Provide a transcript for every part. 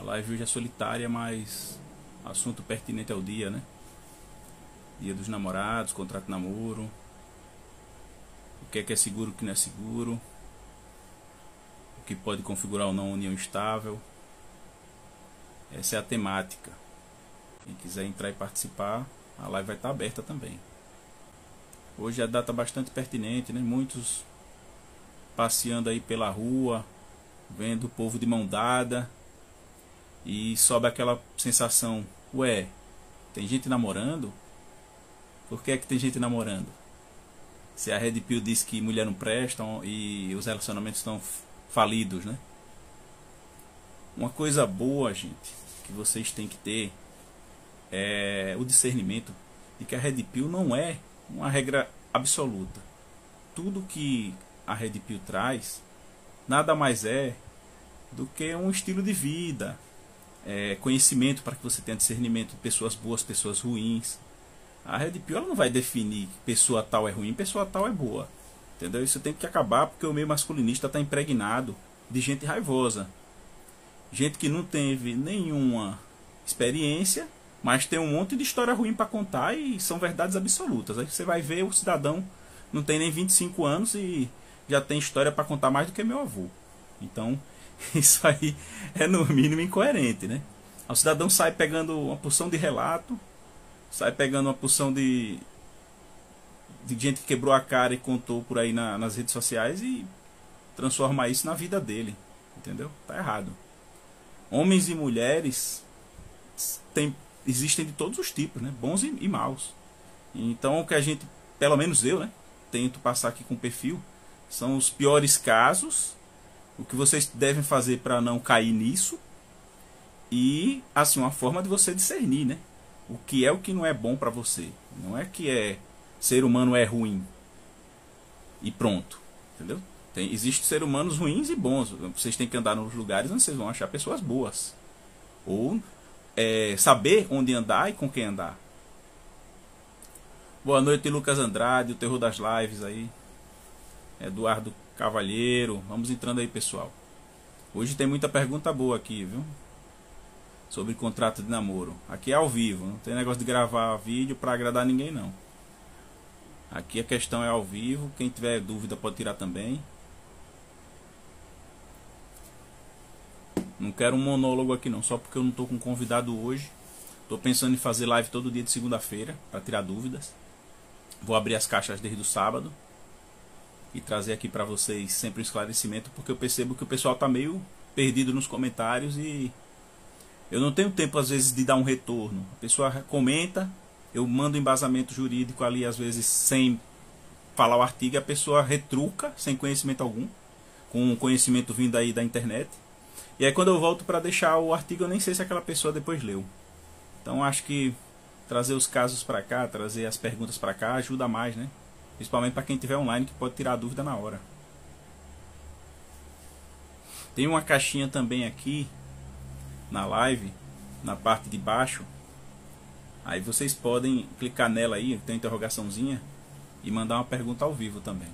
live hoje é solitária, mas assunto pertinente ao dia, né? Dia dos namorados, contrato de namoro, o que é seguro, o que não é seguro, o que pode configurar ou não uma união estável. Essa é a temática. Quem quiser entrar e participar, a live vai estar aberta também. Hoje é a data bastante pertinente, né? Muitos passeando aí pela rua, vendo o povo de mão dada, e sobe aquela sensação: ué, tem gente namorando? Por que é que tem gente namorando? Se a Red Pill diz que mulher não presta e os relacionamentos estão falidos, né? Uma coisa boa, gente, que vocês têm que ter é o discernimento de que a Red Pill não é uma regra absoluta. Tudo que a Red Pill traz nada mais é do que um estilo de vida, conhecimento para que você tenha discernimento de pessoas boas, pessoas ruins. A Red Pill ela não vai definir que pessoa tal é ruim, pessoa tal é boa. Entendeu? Isso tem que acabar, porque o meio masculinista está impregnado de gente raivosa. Gente que não teve nenhuma experiência, mas tem um monte de história ruim para contar e são verdades absolutas. Aí você vai ver, o cidadão não tem nem 25 anos e já tem história para contar mais do que meu avô. Então, isso aí é no mínimo incoerente, né? O cidadão sai pegando uma porção de relato, sai pegando uma porção de gente que quebrou a cara e contou por aí nas redes sociais e transforma isso na vida dele. Entendeu? Tá errado. Homens e mulheres existem de todos os tipos, né? Bons e maus. Então o que a gente, pelo menos eu, né, tento passar aqui com o perfil, são os piores casos, o que vocês devem fazer para não cair nisso e, assim, uma forma de você discernir, né? O que não é bom para você. Não é que ser humano é ruim e pronto, entendeu? Existem seres humanos ruins e bons. Vocês têm que andar nos lugares onde vocês vão achar pessoas boas. Ou saber onde andar e com quem andar. Boa noite, Lucas Andrade, o terror das lives aí. Eduardo Cavalheiro. Vamos entrando aí, pessoal. Hoje tem muita pergunta boa aqui, viu? Sobre contrato de namoro. Aqui é ao vivo, não tem negócio de gravar vídeo para agradar ninguém, não. Aqui a questão é ao vivo. Quem tiver dúvida pode tirar também. Não quero um monólogo aqui não, só porque eu não estou com convidado hoje. Estou pensando em fazer live todo dia de segunda-feira para tirar dúvidas. Vou abrir as caixas desde o sábado e trazer aqui para vocês sempre um esclarecimento, porque eu percebo que o pessoal está meio perdido nos comentários e eu não tenho tempo às vezes de dar um retorno. A pessoa comenta, eu mando um embasamento jurídico ali às vezes sem falar o artigo, e a pessoa retruca sem conhecimento algum, com conhecimento vindo aí da internet. E aí quando eu volto para deixar o artigo, eu nem sei se aquela pessoa depois leu. Então acho que trazer os casos para cá, trazer as perguntas para cá ajuda mais, né? Principalmente para quem tiver online que pode tirar a dúvida na hora. Tem uma caixinha também aqui na live, na parte de baixo. Aí vocês podem clicar nela aí, tem uma interrogaçãozinha, e mandar uma pergunta ao vivo também.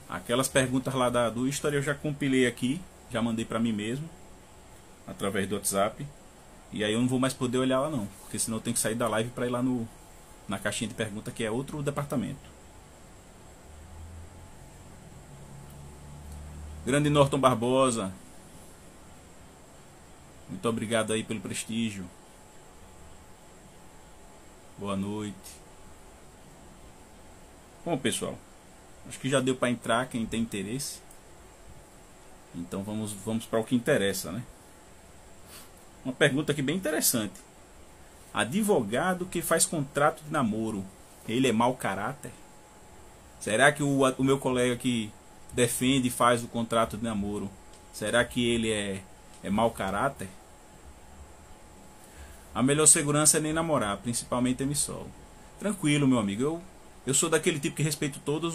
Aquelas perguntas lá do History eu já compilei aqui, já mandei para mim mesmo, através do WhatsApp. E aí eu não vou mais poder olhar lá não, porque senão eu tenho que sair da live para ir lá na caixinha de pergunta, que é outro departamento. Grande Norton Barbosa, muito obrigado aí pelo prestígio. Boa noite. Bom, pessoal, acho que já deu para entrar quem tem interesse. Então vamos para o que interessa, né? Uma pergunta aqui bem interessante. Advogado que faz contrato de namoro, ele é mau caráter? Será que o meu colega que defende e faz o contrato de namoro, será que ele é mau caráter? A melhor segurança é nem namorar, principalmente emissol. Tranquilo, meu amigo. Eu sou daquele tipo que respeito todas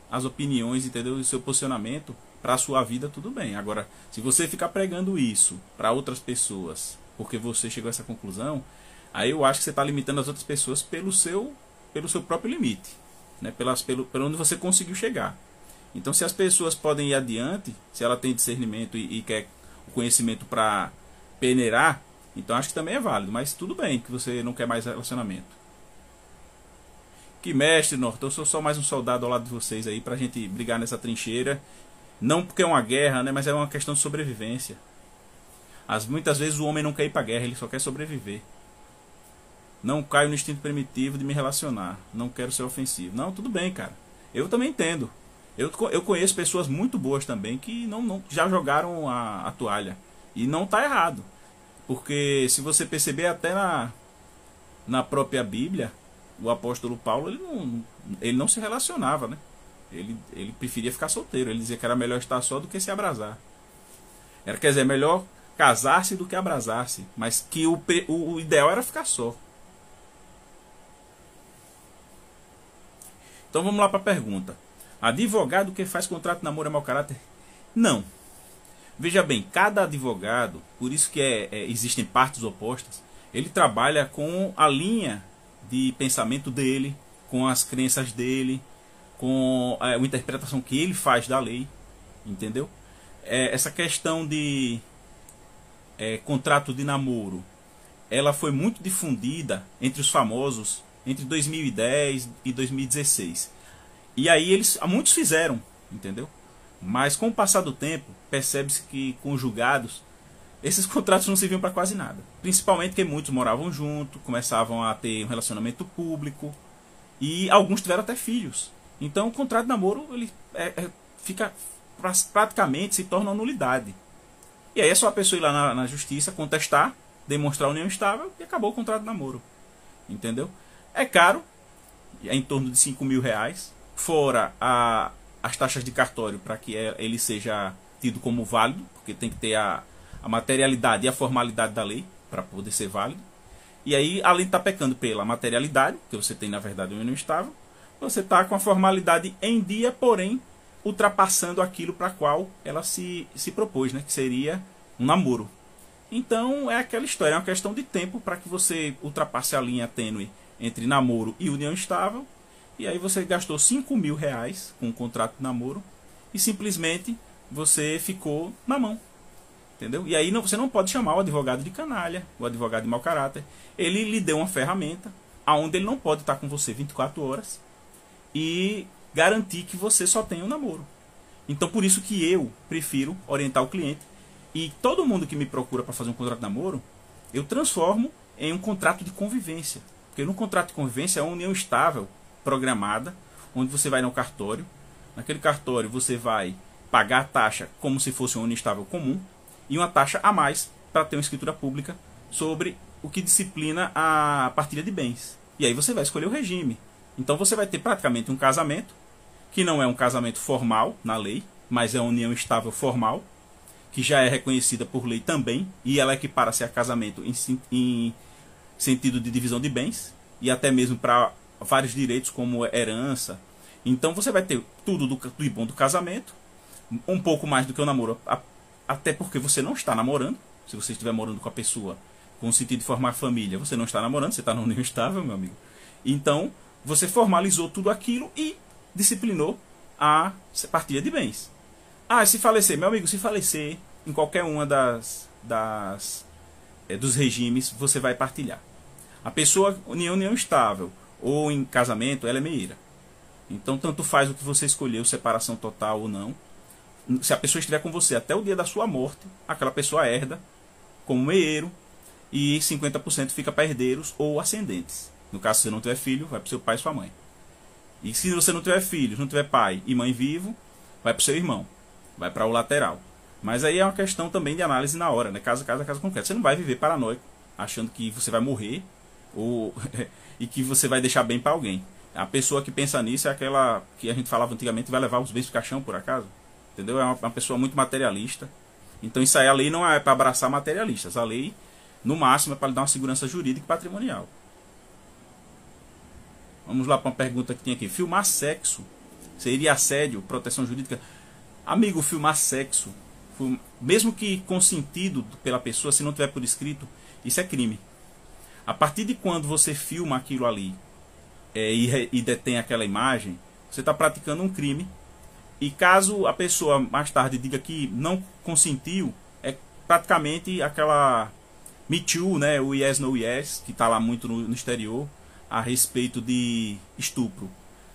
as opiniões, entendeu? E o seu posicionamento para a sua vida, tudo bem. Agora, se você ficar pregando isso para outras pessoas, porque você chegou a essa conclusão, aí eu acho que você está limitando as outras pessoas pelo seu próprio limite, né? Pelo onde você conseguiu chegar. Então, se as pessoas podem ir adiante, se ela tem discernimento e quer o conhecimento para peneirar, então acho que também é válido. Mas tudo bem que você não quer mais relacionamento. Que mestre, Norton, eu sou só mais um soldado ao lado de vocês aí pra gente brigar nessa trincheira. Não porque é uma guerra, né, mas é uma questão de sobrevivência. Muitas vezes o homem não quer ir pra guerra, ele só quer sobreviver. Não caio no instinto primitivo de me relacionar. Não quero ser ofensivo. Não, tudo bem, cara. Eu também entendo. Eu conheço pessoas muito boas também que já jogaram a toalha. E não tá errado. Porque se você perceber até na própria Bíblia, o apóstolo Paulo ele não se relacionava, né? Ele preferia ficar solteiro. Ele dizia que era melhor estar só do que se abrasar. Quer dizer, melhor casar-se do que abrasar-se. Mas que o ideal era ficar só. Então vamos lá para a pergunta. Advogado que faz contrato de namoro é mau caráter? Não. Veja bem, cada advogado, por isso que existem partes opostas, ele trabalha com a linha de pensamento dele, com as crenças dele, com a interpretação que ele faz da lei, entendeu? Essa questão de contrato de namoro, ela foi muito difundida entre os famosos entre 2010 e 2016. E aí muitos fizeram, entendeu? Mas com o passar do tempo, percebe-se que com os julgados, esses contratos não serviam para quase nada. Principalmente porque muitos moravam junto, começavam a ter um relacionamento público e alguns tiveram até filhos. Então o contrato de namoro ele fica praticamente se torna uma nulidade. E aí é só a pessoa ir lá na justiça, contestar, demonstrar união estável e acabou o contrato de namoro. Entendeu? É caro, é em torno de R$5.000, fora as taxas de cartório para que ele seja tido como válido, porque tem que ter a materialidade e a formalidade da lei para poder ser válido. E aí, além de estar pecando pela materialidade, que você tem na verdade uma união estável, você está com a formalidade em dia, porém ultrapassando aquilo para qual ela se propôs, né? Que seria um namoro. Então é aquela história, é uma questão de tempo para que você ultrapasse a linha tênue entre namoro e união estável. E aí você gastou R$5.000 com o contrato de namoro e simplesmente você ficou na mão. Entendeu? E aí você não pode chamar o advogado de canalha, o advogado de mau caráter. Ele lhe deu uma ferramenta onde ele não pode estar com você 24 horas e garantir que você só tenha um namoro. Então por isso que eu prefiro orientar o cliente. E todo mundo que me procura para fazer um contrato de namoro, eu transformo em um contrato de convivência. Porque no contrato de convivência é uma união estável, programada, onde você vai no cartório. Naquele cartório você vai pagar a taxa como se fosse uma união estável comum e uma taxa a mais para ter uma escritura pública sobre o que disciplina a partilha de bens. E aí você vai escolher o regime. Então você vai ter praticamente um casamento, que não é um casamento formal na lei, mas é uma união estável formal, que já é reconhecida por lei também, e ela equipara-se a casamento em sentido de divisão de bens, e até mesmo para vários direitos como herança. Então você vai ter tudo do bom do casamento, um pouco mais do que o namoro, até porque você não está namorando. Se você estiver morando com a pessoa com o sentido de formar família, você não está namorando, você está numa união estável, meu amigo. Então você formalizou tudo aquilo e disciplinou a partilha de bens. Se falecer, meu amigo, se falecer em qualquer uma dos regimes, você vai partilhar. A pessoa em união estável ou em casamento, ela é meieira. Então tanto faz o que você escolheu, separação total ou não. Se a pessoa estiver com você até o dia da sua morte, aquela pessoa herda como meieiro e 50% fica para herdeiros ou ascendentes. No caso, se você não tiver filho, vai para o seu pai e sua mãe. E se você não tiver filhos, não tiver pai e mãe vivo, vai para o seu irmão. Vai para o lateral. Mas aí é uma questão também de análise na hora, né? Caso concreto. Você não vai viver paranoico, achando que você vai morrer e que você vai deixar bem para alguém. A pessoa que pensa nisso é aquela que a gente falava antigamente, vai levar os bens pro caixão, por acaso. Entendeu? É uma pessoa muito materialista. Então isso aí, a lei não é para abraçar materialistas. A lei, no máximo, é para lhe dar uma segurança jurídica e patrimonial. Vamos lá para uma pergunta que tem aqui. Filmar sexo seria assédio, proteção jurídica? Amigo, filmar sexo, mesmo que consentido pela pessoa, se não tiver por escrito, isso é crime. A partir de quando você filma aquilo ali e detém aquela imagem, você está praticando um crime. E caso a pessoa mais tarde diga que não consentiu, praticamente aquela Me Too, né, o Yes No Yes, que está lá muito no exterior, a respeito de estupro.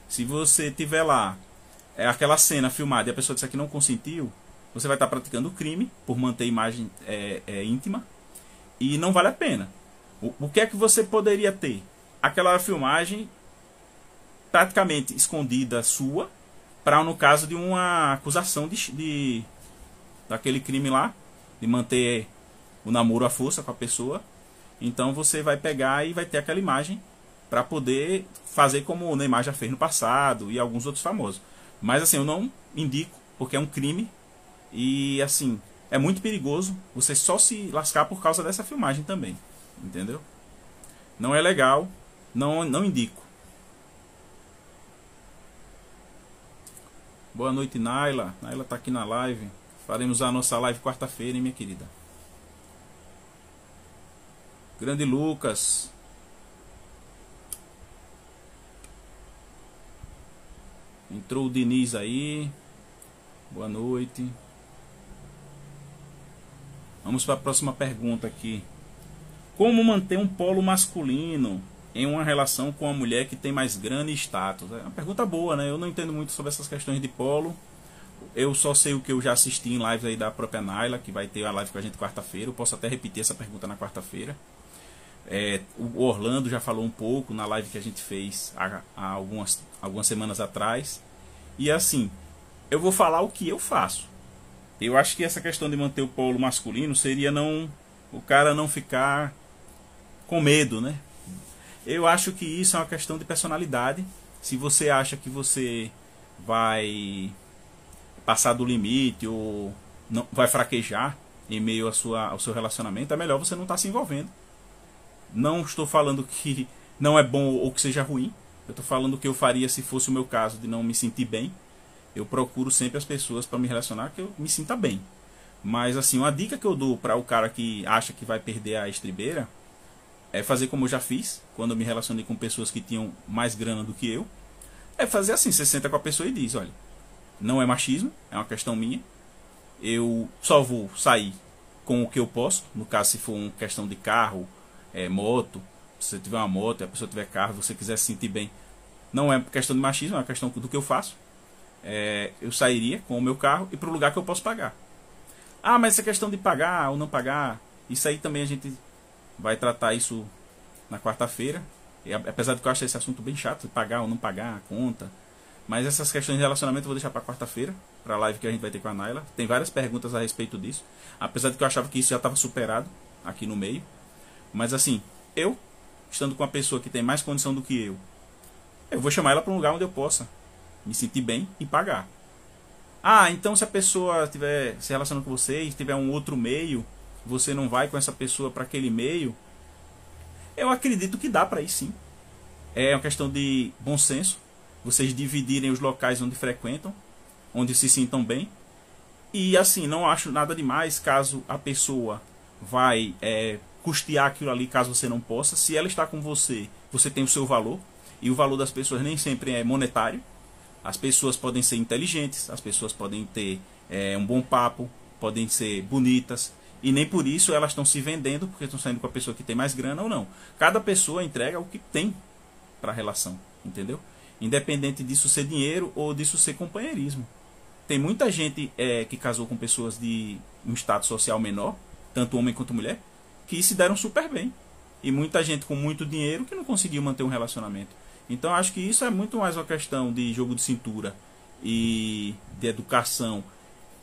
Se você tiver lá aquela cena filmada e a pessoa disser que não consentiu, você vai estar praticando crime por manter a imagem íntima e não vale a pena. O que é que você poderia ter? Aquela filmagem praticamente escondida sua, para no caso de uma acusação daquele crime lá, de manter o namoro à força com a pessoa. Então você vai pegar e vai ter aquela imagem para poder fazer como o Neymar já fez no passado e alguns outros famosos. Mas assim, eu não indico, porque é um crime e assim, é muito perigoso você só se lascar por causa dessa filmagem também, entendeu? Não é legal, não indico. Boa noite, Naila. Naila tá aqui na live. Faremos a nossa live quarta-feira, hein, minha querida? Grande Lucas. Entrou o Diniz aí. Boa noite. Vamos para a próxima pergunta aqui. Como manter um polo masculino em uma relação com uma mulher que tem mais grana e status? É uma pergunta boa, né? Eu não entendo muito sobre essas questões de polo. Eu só sei o que eu já assisti em lives aí da própria Naila, que vai ter a live com a gente quarta-feira. Eu posso até repetir essa pergunta na quarta-feira. O Orlando já falou um pouco na live que a gente fez há algumas semanas atrás. E assim, eu vou falar o que eu faço. Eu acho que essa questão de manter o polo masculino seria o cara não ficar com medo, né? Eu acho que isso é uma questão de personalidade. Se você acha que você vai passar do limite ou não vai fraquejar em meio ao seu relacionamento, é melhor você não estar se envolvendo. Não estou falando que não é bom ou que seja ruim. Eu estou falando o que eu faria se fosse o meu caso de não me sentir bem. Eu procuro sempre as pessoas para me relacionar que eu me sinta bem. Mas assim, uma dica que eu dou para o cara que acha que vai perder a estribeira é fazer como eu já fiz quando eu me relacionei com pessoas que tinham mais grana do que eu. É fazer assim, você senta com a pessoa e diz, olha, não é machismo, é uma questão minha. Eu só vou sair com o que eu posso. No caso, se for uma questão de carro, moto, se você tiver uma moto e a pessoa tiver carro, você quiser se sentir bem, não é questão de machismo, é uma questão do que eu faço. Eu sairia com o meu carro e para o lugar que eu posso pagar. Ah, mas essa questão de pagar ou não pagar, isso aí também a gente vai tratar isso na quarta-feira. Apesar de que eu acho esse assunto bem chato, de pagar ou não pagar a conta. Mas essas questões de relacionamento eu vou deixar para quarta-feira, para a live que a gente vai ter com a Naila. Tem várias perguntas a respeito disso. Apesar de que eu achava que isso já estava superado aqui no meio. Mas assim, eu, estando com uma pessoa que tem mais condição do que eu vou chamar ela para um lugar onde eu possa me sentir bem e pagar. Ah, então se a pessoa estiver se relacionando com você e tiver um outro meio, você não vai com essa pessoa para aquele meio, eu acredito que dá para ir sim. É uma questão de bom senso. Vocês dividirem os locais onde frequentam, onde se sintam bem. E assim, não acho nada demais caso a pessoa vai custear aquilo ali, caso você não possa. Se ela está com você, você tem o seu valor. E o valor das pessoas nem sempre é monetário. As pessoas podem ser inteligentes, as pessoas podem ter um bom papo, podem ser bonitas. E nem por isso elas estão se vendendo porque estão saindo com a pessoa que tem mais grana ou não. Cada pessoa entrega o que tem para a relação, entendeu? Independente disso ser dinheiro ou disso ser companheirismo. Tem muita gente que casou com pessoas de um status social menor, tanto homem quanto mulher, que se deram super bem. E muita gente com muito dinheiro que não conseguiu manter um relacionamento. Então acho que isso é muito mais uma questão de jogo de cintura e de educação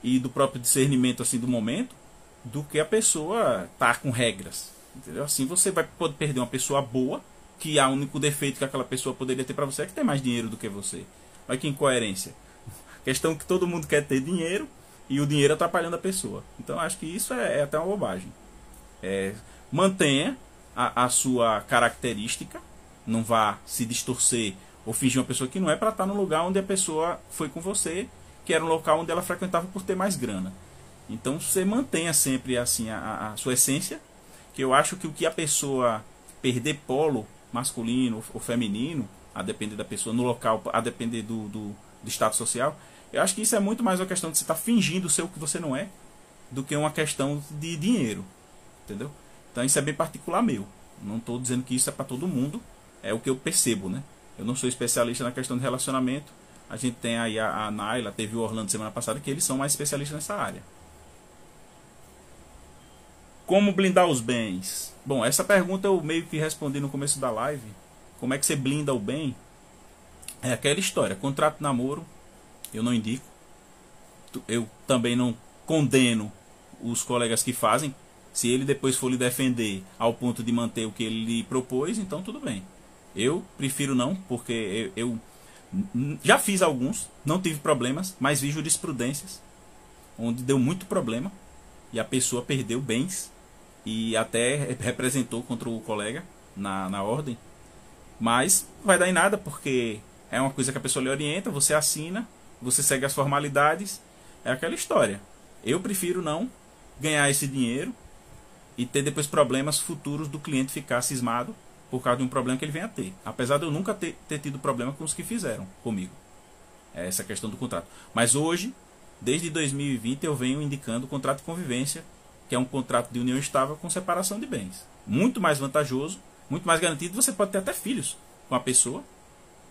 e do próprio discernimento assim do momento, do que a pessoa tá com regras, entendeu? Assim você pode perder uma pessoa boa, que o único defeito que aquela pessoa poderia ter para você é que tem mais dinheiro do que você. Olha que incoerência. Questão que todo mundo quer ter dinheiro e o dinheiro atrapalhando a pessoa. Então acho que isso é até uma bobagem. Mantenha a sua característica, não vá se distorcer ou fingir uma pessoa que não é para estar no lugar onde a pessoa foi com você, que era um local onde ela frequentava por ter mais grana. Então você mantenha sempre assim a sua essência, que eu acho que o que a pessoa perder polo masculino ou feminino, a depender da pessoa, no local, a depender do status social, eu acho que isso é muito mais uma questão de você estar fingindo ser o que você não é, do que uma questão de dinheiro, entendeu? Então isso é bem particular meu. Não estou dizendo que isso é para todo mundo, é o que eu percebo, né? Eu não sou especialista na questão de relacionamento. A gente tem aí a Naila, teve o Orlando semana passada, que eles são mais especialistas nessa área. Como blindar os bens? Bom, essa pergunta eu meio que respondi no começo da live. Como é que você blinda o bem? É aquela história, contrato de namoro, eu não indico. Eu também não condeno os colegas que fazem. Se ele depois for lhe defender ao ponto de manter o que ele lhe propôs, então tudo bem. Eu prefiro não, porque eu já fiz alguns, não tive problemas, mas vi jurisprudências onde deu muito problema e a pessoa perdeu bens e até representou contra o colega na ordem. Mas não vai dar em nada, porque é uma coisa que a pessoa lhe orienta, você assina, você segue as formalidades, é aquela história. Eu prefiro não ganhar esse dinheiro e ter depois problemas futuros do cliente ficar cismado por causa de um problema que ele venha a ter. Apesar de eu nunca ter tido problema com os que fizeram comigo. É essa questão do contrato. Mas hoje, desde 2020, eu venho indicando o contrato de convivência, que é um contrato de união estável com separação de bens. Muito mais vantajoso, muito mais garantido. Você pode ter até filhos com a pessoa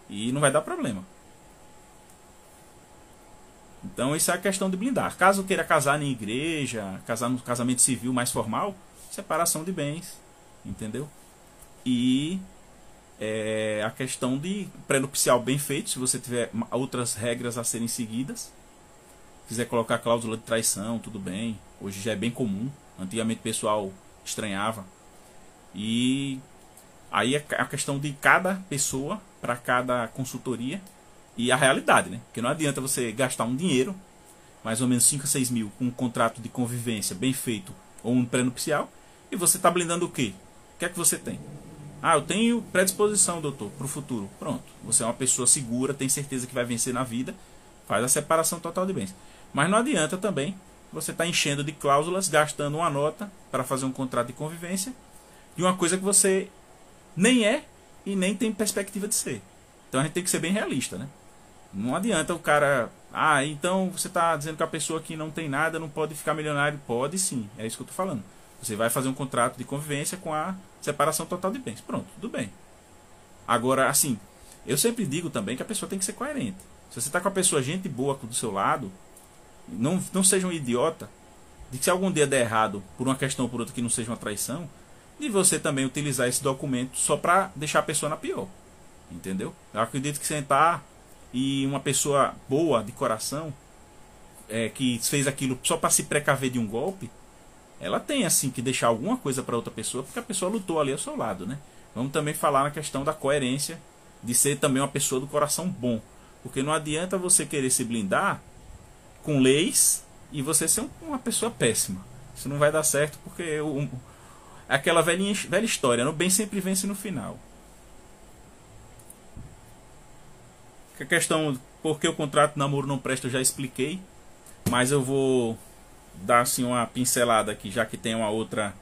e não vai dar problema. Então isso é a questão de blindar. Caso queira casar em igreja, casar no casamento civil mais formal, separação de bens, entendeu? E a questão de pré-nupcial bem feito, se você tiver outras regras a serem seguidas. Quiser colocar cláusula de traição, tudo bem. Hoje já é bem comum. Antigamente o pessoal estranhava. E aí é a questão de cada pessoa, para cada consultoria, e a realidade, né? Porque não adianta você gastar um dinheiro, mais ou menos 5 a 6 mil, com um contrato de convivência bem feito, ou um pré-nupcial, e você está blindando o quê? O que é que você tem? Ah, eu tenho predisposição, doutor, para o futuro. Pronto. Você é uma pessoa segura, tem certeza que vai vencer na vida, faz a separação total de bens. Mas não adianta também você estar enchendo de cláusulas, gastando uma nota para fazer um contrato de convivência de uma coisa que você nem é e nem tem perspectiva de ser. Então a gente tem que ser bem realista, né? Não adianta o cara... Ah, então você está dizendo que a pessoa que não tem nada não pode ficar milionário? Pode sim, é isso que eu estou falando. Você vai fazer um contrato de convivência com a separação total de bens. Pronto, tudo bem. Agora, assim, eu sempre digo também que a pessoa tem que ser coerente. Se você está com a pessoa, gente boa do seu lado, não seja um idiota de que se algum dia der errado por uma questão ou por outra que não seja uma traição, de você também utilizar esse documento só para deixar a pessoa na pior. Entendeu? Eu acredito que sentar e uma pessoa boa de coração, que fez aquilo só para se precaver de um golpe, ela tem assim que deixar alguma coisa para outra pessoa, porque a pessoa lutou ali ao seu lado, né? Vamos também falar na questão da coerência, de ser também uma pessoa do coração bom, porque não adianta você querer se blindar com leis e você ser uma pessoa péssima. Isso não vai dar certo, porque é aquela velha história, né? O bem sempre vence no final. A questão por que o contrato de namoro não presta eu já expliquei, mas eu vou dar assim uma pincelada aqui, já que tem uma outra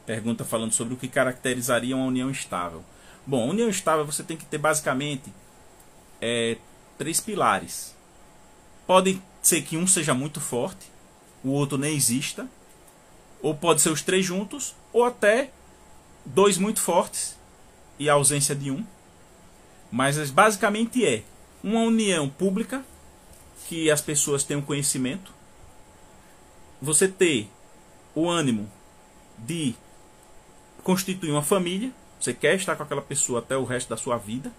pergunta falando sobre o que caracterizaria uma união estável. Bom, união estável você tem que ter basicamente 3 pilares. Pode ser que um seja muito forte, o outro nem exista, ou pode ser os 3 juntos, ou até 2 muito fortes e a ausência de um. Mas basicamente é uma união pública, que as pessoas tenham conhecimento, você ter o ânimo de constituir uma família, você quer estar com aquela pessoa até o resto da sua vida,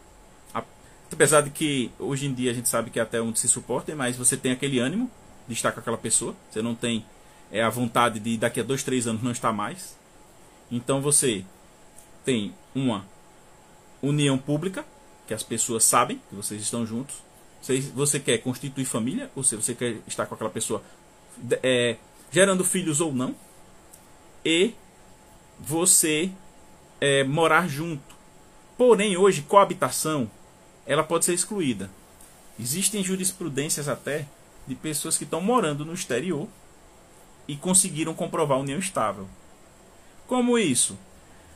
apesar de que hoje em dia a gente sabe que até onde se suporta, mas você tem aquele ânimo de estar com aquela pessoa, você não tem a vontade de daqui a 2, 3 anos não estar mais. Então você tem uma união pública, que as pessoas sabem que vocês estão juntos. Você quer constituir família, ou seja, você quer estar com aquela pessoa gerando filhos ou não, e você morar junto. Porém, hoje, coabitação, ela pode ser excluída. Existem jurisprudências até de pessoas que estão morando no exterior e conseguiram comprovar a união estável. Como isso?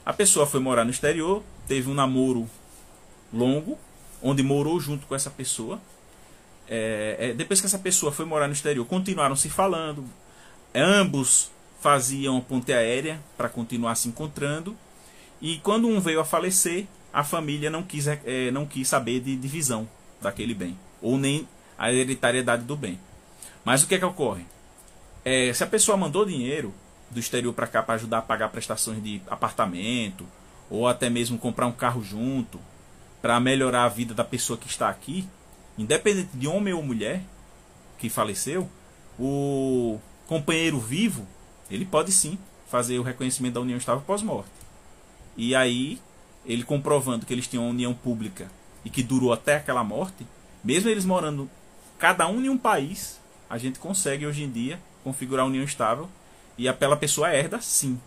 A pessoa foi morar no exterior, teve um namoro longo, onde morou junto com essa pessoa. Depois que essa pessoa foi morar no exterior, continuaram se falando, ambos faziam ponte aérea para continuar se encontrando. E quando um veio a falecer, a família não quis saber de divisão daquele bem, ou nem a hereditariedade do bem. Mas o que é que ocorre? Se a pessoa mandou dinheiro do exterior para cá para ajudar a pagar prestações de apartamento, ou até mesmo comprar um carro junto, para melhorar a vida da pessoa que está aqui, independente de homem ou mulher que faleceu, o companheiro vivo, ele pode sim fazer o reconhecimento da união estável pós-morte. E aí, ele comprovando que eles tinham uma união pública e que durou até aquela morte, mesmo eles morando cada um em um país, a gente consegue hoje em dia configurar a união estável e aquela pessoa herda sim.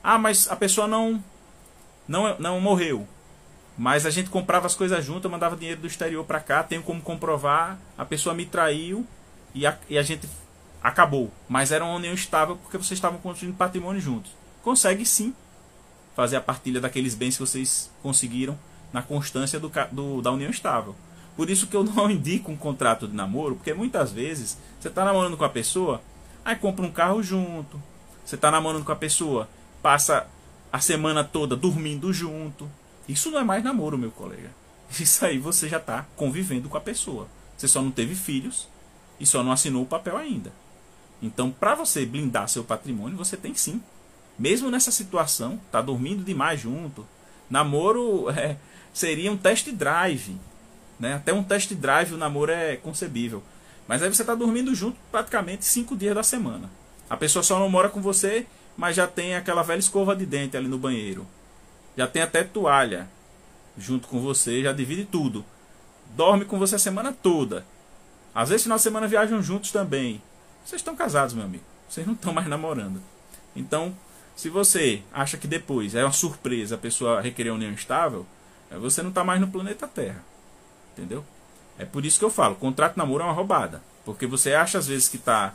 Ah, mas a pessoa não morreu. Mas a gente comprava as coisas junto, eu mandava dinheiro do exterior para cá, tenho como comprovar, a pessoa me traiu e a gente acabou. Mas era uma união estável porque vocês estavam construindo patrimônio juntos. Consegue sim fazer a partilha daqueles bens que vocês conseguiram na constância da união estável. Por isso que eu não indico um contrato de namoro, porque muitas vezes você está namorando com a pessoa, aí compra um carro junto, você está namorando com a pessoa, passa a semana toda dormindo junto. Isso não é mais namoro, meu colega. Isso aí você já está convivendo com a pessoa. Você só não teve filhos e só não assinou o papel ainda. Então, para você blindar seu patrimônio, você tem sim. Mesmo nessa situação, tá dormindo demais junto. Namoro seria um test drive. Né? Até um test drive o namoro é concebível. Mas aí você está dormindo junto praticamente 5 dias da semana. A pessoa só não mora com você, mas já tem aquela velha escova de dente ali no banheiro. Já tem até toalha junto com você, já divide tudo. Dorme com você a semana toda. Às vezes, no final de semana, viajam juntos também. Vocês estão casados, meu amigo. Vocês não estão mais namorando. Então, se você acha que depois é uma surpresa a pessoa requerer união estável, você não está mais no planeta Terra. Entendeu? É por isso que eu falo, contrato de namoro é uma roubada. Porque você acha às vezes que está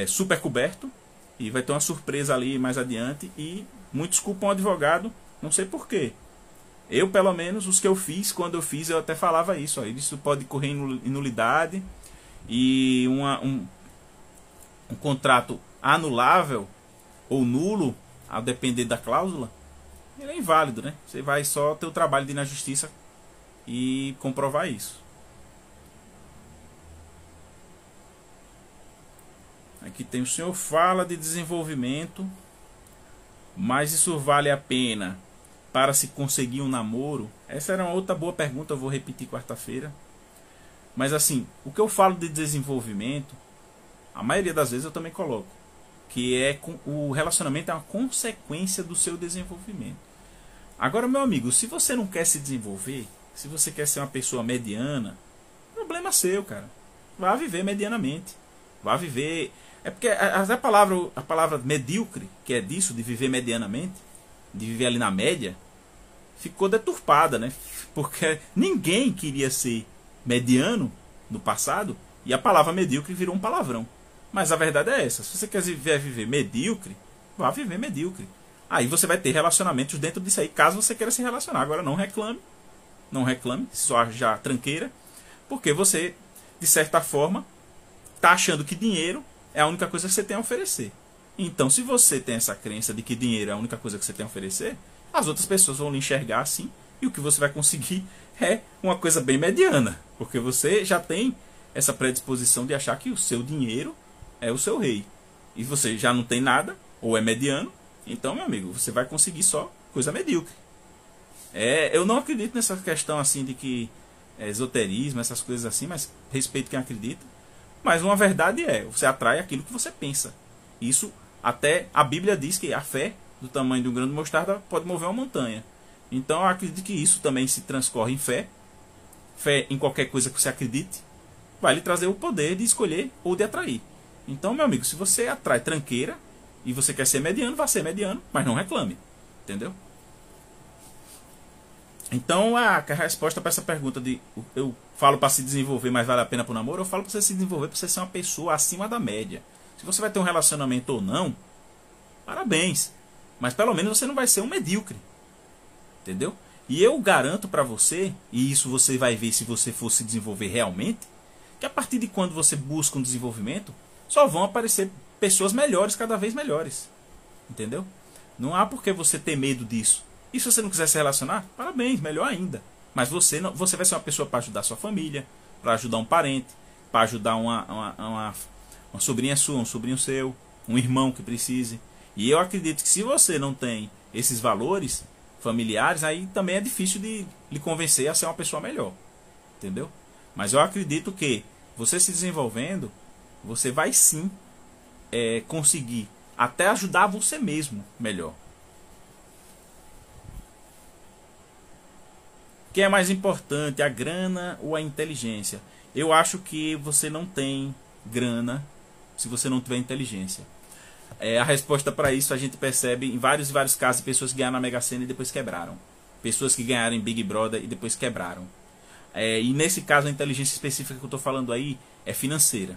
super coberto e vai ter uma surpresa ali mais adiante e muitos culpam o advogado, não sei porquê. Eu, pelo menos, os que eu fiz, quando eu fiz, eu até falava isso. Ó, isso pode correr em nulidade e um contrato anulável ou nulo, a depender da cláusula, ele é inválido, né? Você vai só ter o trabalho de ir na justiça e comprovar isso. Aqui tem o senhor fala de desenvolvimento, mas isso vale a pena para se conseguir um namoro? Essa era uma outra boa pergunta, eu vou repetir quarta-feira. Mas assim, o que eu falo de desenvolvimento, a maioria das vezes eu também coloco, que o relacionamento é uma consequência do seu desenvolvimento. Agora, meu amigo, se você não quer se desenvolver, se você quer ser uma pessoa mediana, problema seu, cara. Vá viver medianamente. Vá viver... É porque a palavra medíocre, que é disso, de viver medianamente, de viver ali na média, ficou deturpada, né? Porque ninguém queria ser mediano no passado e a palavra medíocre virou um palavrão. Mas a verdade é essa. Se você quer viver medíocre, vá viver medíocre. Aí você vai ter relacionamentos dentro disso aí, caso você queira se relacionar. Agora não reclame. Não reclame, só já tranqueira. Porque você, de certa forma, está achando que dinheiro é a única coisa que você tem a oferecer. Então, se você tem essa crença de que dinheiro é a única coisa que você tem a oferecer, as outras pessoas vão lhe enxergar assim. E o que você vai conseguir é uma coisa bem mediana. Porque você já tem essa predisposição de achar que o seu dinheiro é o seu rei. E você já não tem nada, ou é mediano, então, meu amigo, você vai conseguir só coisa medíocre. Eu não acredito nessa questão assim de que esoterismo, essas coisas assim, mas respeito quem acredita. Mas uma verdade você atrai aquilo que você pensa. Isso, até a Bíblia diz que a fé do tamanho de um grão de mostarda pode mover uma montanha. Então, eu acredito que isso também se transcorre em fé. Fé em qualquer coisa que você acredite vai lhe trazer o poder de escolher ou de atrair. Então, meu amigo, se você atrai tranqueira e você quer ser mediano, vá ser mediano, mas não reclame. Entendeu? Então, a resposta para essa pergunta de eu falo para se desenvolver, mas vale a pena para o namoro, eu falo para você se desenvolver, para você ser uma pessoa acima da média. Se você vai ter um relacionamento ou não, parabéns. Mas pelo menos você não vai ser um medíocre. Entendeu? E eu garanto para você, e isso você vai ver se você for se desenvolver realmente, que a partir de quando você busca um desenvolvimento, só vão aparecer pessoas melhores, cada vez melhores. Entendeu? Não há por que você ter medo disso. E se você não quiser se relacionar, parabéns, melhor ainda. Mas você vai ser uma pessoa para ajudar sua família, para ajudar um parente, para ajudar uma sobrinha sua, um sobrinho seu, um irmão que precise. E eu acredito que se você não tem esses valores familiares, aí também é difícil de lhe convencer a ser uma pessoa melhor. Entendeu? Mas eu acredito que você se desenvolvendo, você vai sim conseguir até ajudar você mesmo melhor. O que é mais importante, a grana ou a inteligência? Eu acho que você não tem grana se você não tiver inteligência. A resposta para isso a gente percebe em vários e vários casos de pessoas que ganharam na Mega Sena e depois quebraram. Pessoas que ganharam em Big Brother e depois quebraram. E nesse caso a inteligência específica que eu estou falando aí é financeira.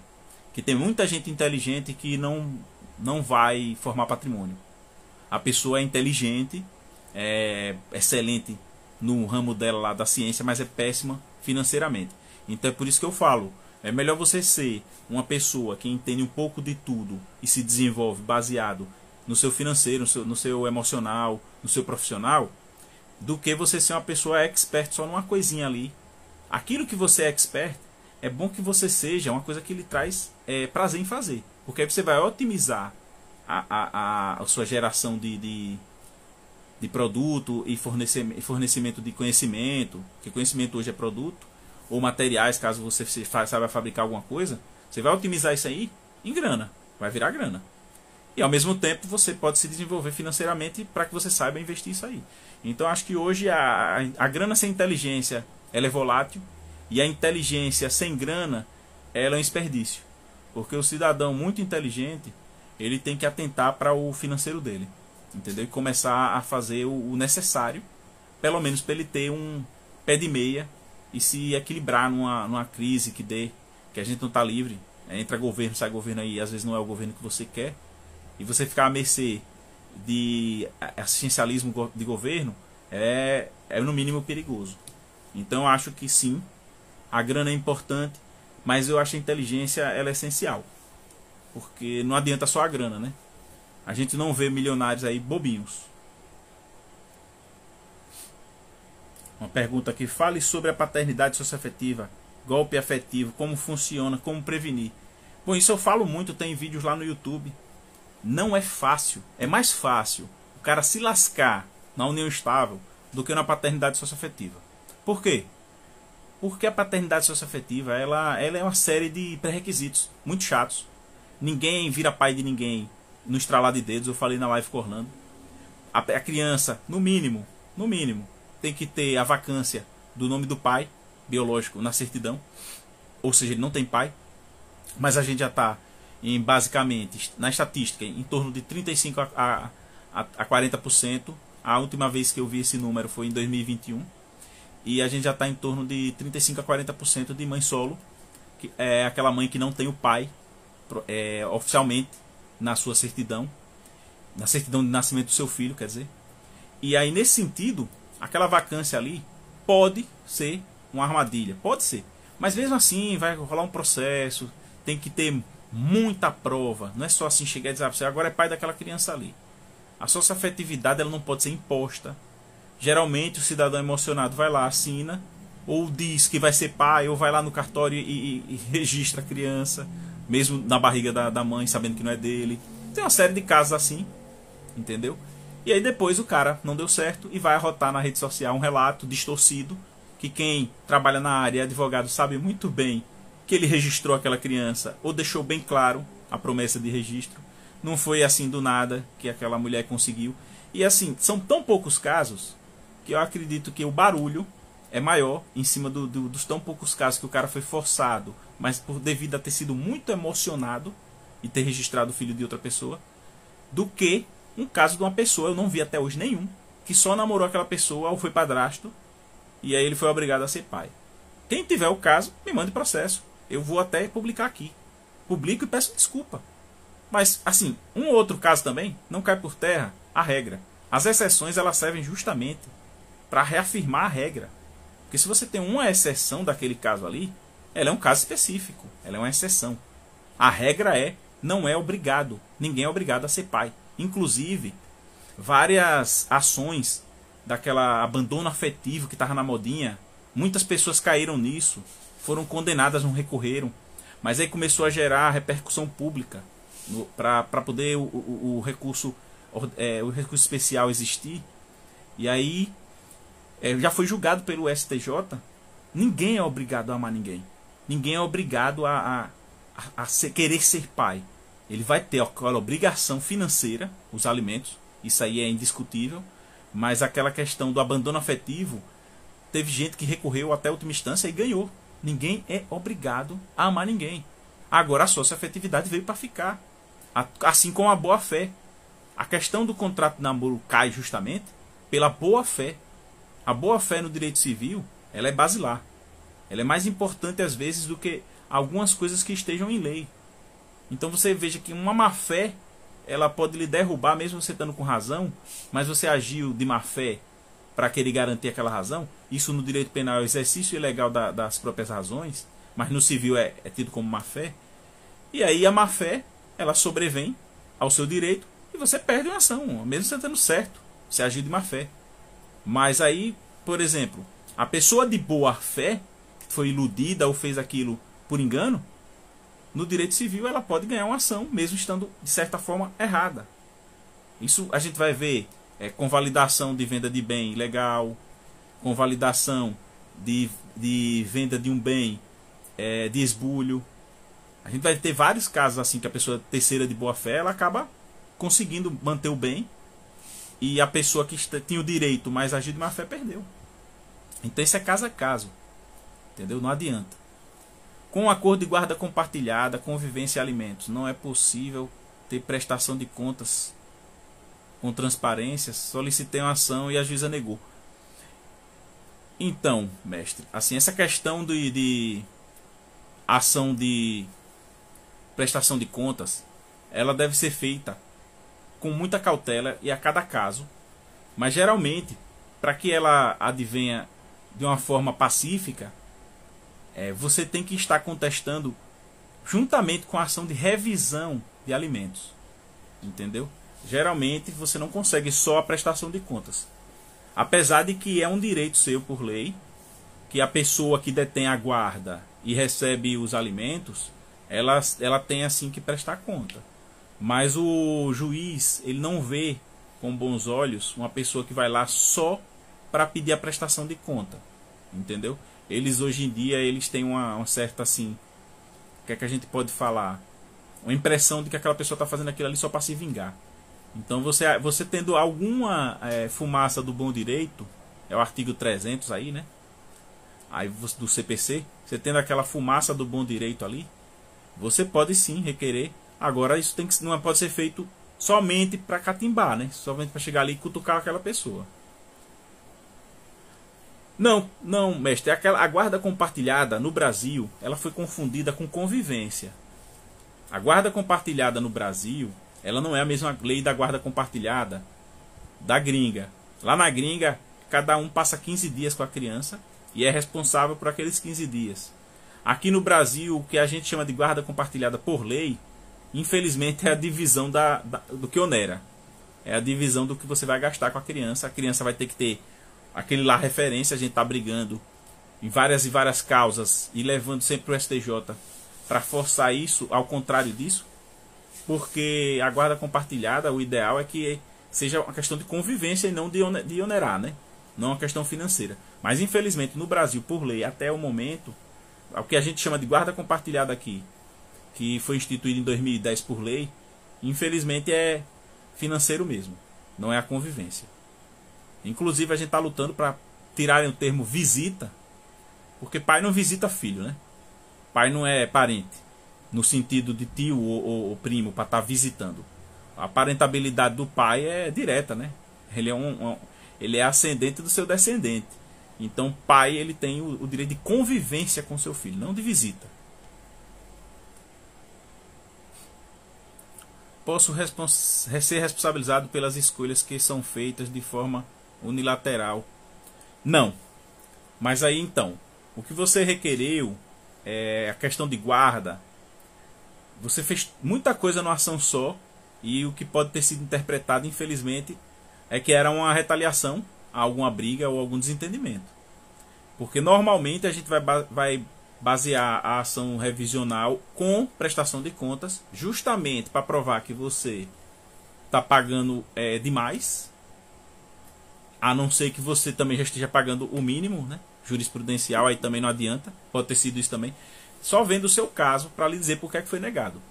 Que tem muita gente inteligente que não vai formar patrimônio. A pessoa é inteligente, é excelente no ramo dela lá da ciência, mas é péssima financeiramente. Então é por isso que eu falo, é melhor você ser uma pessoa que entende um pouco de tudo e se desenvolve baseado no seu financeiro, no seu emocional, no seu profissional, do que você ser uma pessoa expert só numa coisinha ali. Aquilo que você é expert, é bom que você seja uma coisa que lhe traz prazer em fazer. Porque aí você vai otimizar a sua geração de produto e fornecimento de conhecimento, que conhecimento hoje é produto, ou materiais, caso você saiba fabricar alguma coisa, você vai otimizar isso aí em grana, vai virar grana. E ao mesmo tempo você pode se desenvolver financeiramente para que você saiba investir isso aí. Então acho que hoje a grana sem inteligência ela é volátil, e a inteligência sem grana ela é um desperdício. Porque o cidadão muito inteligente, ele tem que atentar para o financeiro dele. Entendeu? E começar a fazer o necessário, pelo menos para ele ter um pé de meia e se equilibrar numa crise que a gente não está livre. Entra governo, sai governo aí, às vezes não é o governo que você quer, e você ficar à mercê de assistencialismo de governo é no mínimo perigoso. Então eu acho que sim, a grana é importante, mas eu acho a inteligência ela é essencial, porque não adianta só a grana, né? A gente não vê milionários aí bobinhos. Uma pergunta aqui. Fale sobre a paternidade socioafetiva, golpe afetivo, como funciona, como prevenir. Bom, isso eu falo muito, tem vídeos lá no YouTube. Não é fácil. É mais fácil o cara se lascar na união estável do que na paternidade socioafetiva. Por quê? Porque a paternidade socioafetiva ela é uma série de pré-requisitos muito chatos. Ninguém vira pai de ninguém no estralar de dedos. Eu falei na live com Orlando. A criança, no mínimo, tem que ter a vacância do nome do pai biológico na certidão. Ou seja, ele não tem pai. Mas a gente já está, basicamente, na estatística, em torno de 35% a 40%. A última vez que eu vi esse número foi em 2021. E a gente já está em torno de 35% a 40% de mãe solo. Que é aquela mãe que não tem o pai oficialmente na sua certidão. Na certidão de nascimento do seu filho, quer dizer. E aí, nesse sentido, aquela vacância ali pode ser uma armadilha. Pode ser. Mas mesmo assim, vai rolar um processo. Tem que ter muita prova. Não é só assim chegar e dizer, você agora é pai daquela criança ali. A socioafetividade ela não pode ser imposta. Geralmente o cidadão emocionado vai lá, assina, ou diz que vai ser pai, ou vai lá no cartório e registra a criança, mesmo na barriga da mãe, sabendo que não é dele. Tem uma série de casos assim, entendeu? E aí depois o cara não deu certo e vai arrotar na rede social um relato distorcido, que quem trabalha na área, advogado, sabe muito bem que ele registrou aquela criança, ou deixou bem claro a promessa de registro. Não foi assim do nada que aquela mulher conseguiu. E assim, são tão poucos casos que eu acredito que o barulho é maior em cima dos tão poucos casos que o cara foi forçado, mas devido a ter sido muito emocionado e ter registrado o filho de outra pessoa, do que um caso de uma pessoa, eu não vi até hoje nenhum, que só namorou aquela pessoa ou foi padrasto e aí ele foi obrigado a ser pai. Quem tiver o caso, me mande processo. Eu vou até publicar aqui. Publico e peço desculpa. Mas, assim, um ou outro caso também não cai por terra a regra. As exceções elas servem justamente para reafirmar a regra. Porque se você tem uma exceção daquele caso ali, ela é um caso específico. Ela é uma exceção. A regra é não é obrigado. Ninguém é obrigado a ser pai. Inclusive, várias ações daquela abandono afetivo que estava na modinha, muitas pessoas caíram nisso, foram condenadas, não recorreram. Mas aí começou a gerar repercussão pública para poder o recurso especial existir. E aí já foi julgado pelo STJ. Ninguém é obrigado a amar ninguém. Ninguém é obrigado a querer ser pai. Ele vai ter aquela obrigação financeira, os alimentos, isso aí é indiscutível, mas aquela questão do abandono afetivo, teve gente que recorreu até a última instância e ganhou. Ninguém é obrigado a amar ninguém. Agora a socioafetividade veio para ficar, assim como a boa-fé. A questão do contrato de namoro cai justamente pela boa-fé. A boa-fé no direito civil, ela é basilar. Ela é mais importante às vezes do que algumas coisas que estejam em lei. Então você veja que uma má-fé, ela pode lhe derrubar mesmo você estando com razão, mas você agiu de má-fé para querer garantir aquela razão. Isso no direito penal é o exercício ilegal das próprias razões, mas no civil é tido como má-fé. E aí a má-fé, ela sobrevém ao seu direito e você perde uma ação, mesmo você estando certo, você agiu de má-fé. Mas aí, por exemplo, a pessoa de boa-fé, foi iludida ou fez aquilo por engano, no direito civil ela pode ganhar uma ação, mesmo estando de certa forma errada. Isso a gente vai ver convalidação de venda de bem ilegal, convalidação de venda de um bem de esbulho. A gente vai ter vários casos assim que a pessoa terceira de boa fé ela acaba conseguindo manter o bem e a pessoa que tinha o direito, mas agiu de má fé, perdeu. Então isso é caso a caso, entendeu? Não adianta. Com acordo de guarda compartilhada, convivência e alimentos, não é possível ter prestação de contas com transparência. Solicitei uma ação e a juíza negou. Então, mestre, assim, essa questão de ação de prestação de contas, ela deve ser feita com muita cautela e a cada caso, mas geralmente, para que ela advenha de uma forma pacífica, você tem que estar contestando juntamente com a ação de revisão de alimentos, entendeu? Geralmente você não consegue só a prestação de contas, apesar de que é um direito seu por lei, que a pessoa que detém a guarda e recebe os alimentos, ela tem assim que prestar conta. Mas o juiz, ele não vê com bons olhos uma pessoa que vai lá só para pedir a prestação de conta, entendeu? Eles hoje em dia eles têm uma certa assim, o que é que a gente pode falar? Uma impressão de que aquela pessoa está fazendo aquilo ali só para se vingar. Então você tendo alguma fumaça do bom direito, é o artigo 300 aí, né? Aí do CPC, você tendo aquela fumaça do bom direito ali, você pode sim requerer. Agora isso não pode ser feito somente para catimbar, né? Somente para chegar ali e cutucar aquela pessoa. Não, mestre, a guarda compartilhada no Brasil, ela foi confundida com convivência. A guarda compartilhada no Brasil, ela não é a mesma lei da guarda compartilhada da gringa. Lá na gringa, cada um passa 15 dias com a criança e é responsável por aqueles 15 dias. Aqui no Brasil, o que a gente chama de guarda compartilhada por lei, infelizmente é a divisão do que onera. É a divisão do que você vai gastar com a criança. A criança vai ter que ter aquele lá referência. A gente está brigando em várias e várias causas e levando sempre para o STJ para forçar isso, ao contrário disso, porque a guarda compartilhada, o ideal é que seja uma questão de convivência e não de onerar, né? Não uma questão financeira. Mas infelizmente no Brasil, por lei, até o momento, o que a gente chama de guarda compartilhada aqui, que foi instituído em 2010 por lei, infelizmente é financeiro mesmo, não é a convivência. Inclusive a gente está lutando para tirarem o termo visita, porque pai não visita filho, né? Pai não é parente, no sentido de tio ou primo para estar visitando. A parentabilidade do pai é direta, né? Ele é ascendente do seu descendente. Então pai ele tem o direito de convivência com seu filho, não de visita. Posso ser responsabilizado pelas escolhas que são feitas de forma unilateral? Não. Mas aí então, o que você requereu, a questão de guarda, você fez muita coisa numa ação só, e o que pode ter sido interpretado, infelizmente, é que era uma retaliação a alguma briga ou algum desentendimento. Porque normalmente a gente vai basear a ação revisional com prestação de contas, justamente para provar que você está pagando demais, a não ser que você também já esteja pagando o mínimo, né? Jurisprudencial, aí também não adianta, pode ter sido isso também. Só vendo o seu caso para lhe dizer por que é que foi negado.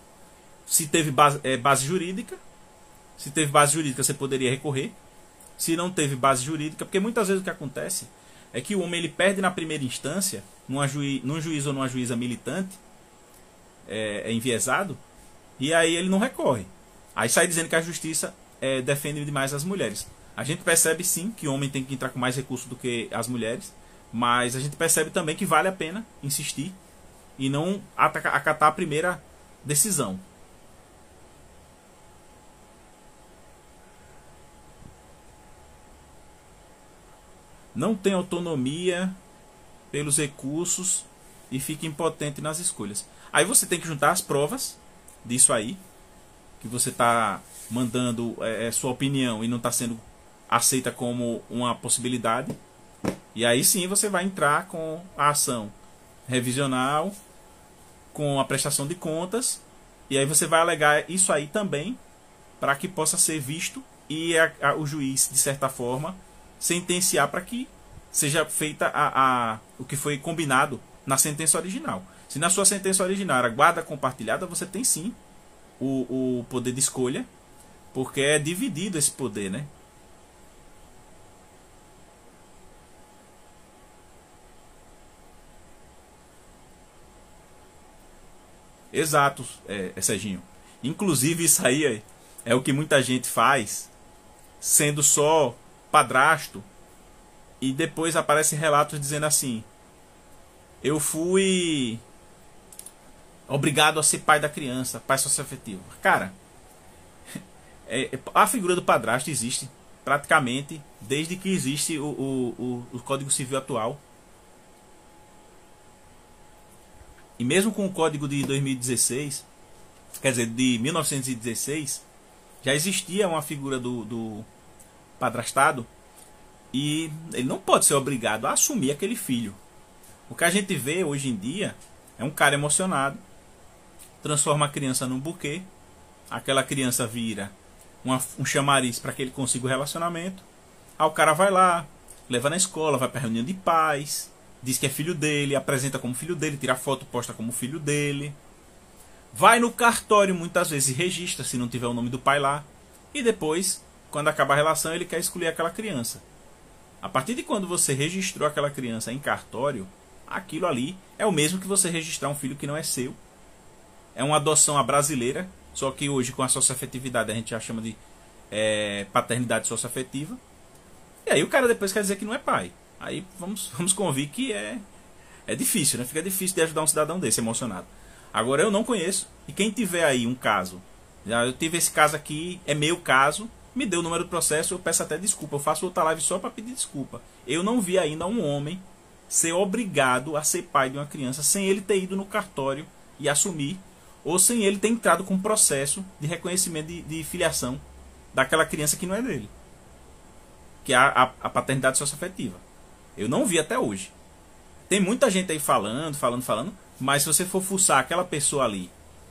Se teve base jurídica, se teve base jurídica você poderia recorrer. Se não teve base jurídica, porque muitas vezes o que acontece é que o homem ele perde na primeira instância, num juiz ou numa juíza militante, enviesado, e aí ele não recorre. Aí sai dizendo que a justiça defende demais as mulheres. A gente percebe sim que o homem tem que entrar com mais recursos do que as mulheres, mas a gente percebe também que vale a pena insistir e não acatar a primeira decisão. Não tem autonomia pelos recursos e fica impotente nas escolhas. Aí você tem que juntar as provas disso aí, que você está mandando sua opinião e não está sendo aceita como uma possibilidade. E aí sim você vai entrar com a ação revisional, com a prestação de contas, e aí você vai alegar isso aí também para que possa ser visto e o juiz, de certa forma, sentenciar para que seja feita o que foi combinado na sentença original. Se na sua sentença original era guarda compartilhada, você tem sim o poder de escolha, porque é dividido esse poder, né? Exato, Serginho. Inclusive isso aí é o que muita gente faz, sendo só padrasto, e depois aparecem relatos dizendo assim: eu fui obrigado a ser pai da criança, pai socioafetivo. Cara, a figura do padrasto existe praticamente desde que existe o Código Civil atual. E mesmo com o Código de 2016, quer dizer, de 1916, já existia uma figura do padrastado, e ele não pode ser obrigado a assumir aquele filho. O que a gente vê hoje em dia é um cara emocionado, transforma a criança num buquê, aquela criança vira um chamariz para que ele consiga o relacionamento. Aí o cara vai lá, leva na escola, vai para reunião de pais, diz que é filho dele, apresenta como filho dele, tira foto, posta como filho dele. Vai no cartório muitas vezes e registra se não tiver o nome do pai lá. E depois, quando acaba a relação, ele quer excluir aquela criança. A partir de quando você registrou aquela criança em cartório, aquilo ali é o mesmo que você registrar um filho que não é seu. É uma adoção à brasileira, só que hoje com a socioafetividade a gente já chama de paternidade socioafetiva. E aí o cara depois quer dizer que não é pai. Aí vamos convir que é difícil, né? Fica difícil de ajudar um cidadão desse emocionado. Agora eu não conheço. E quem tiver aí um caso, eu tive esse caso aqui, é meu caso, me deu o número do processo, eu peço até desculpa. Eu faço outra live só para pedir desculpa. Eu não vi ainda um homem ser obrigado a ser pai de uma criança sem ele ter ido no cartório e assumir, ou sem ele ter entrado com um processo de reconhecimento de filiação daquela criança que não é dele, que é a paternidade socioafetiva. Eu não vi até hoje. Tem muita gente aí falando, mas se você for fuçar aquela pessoa ali,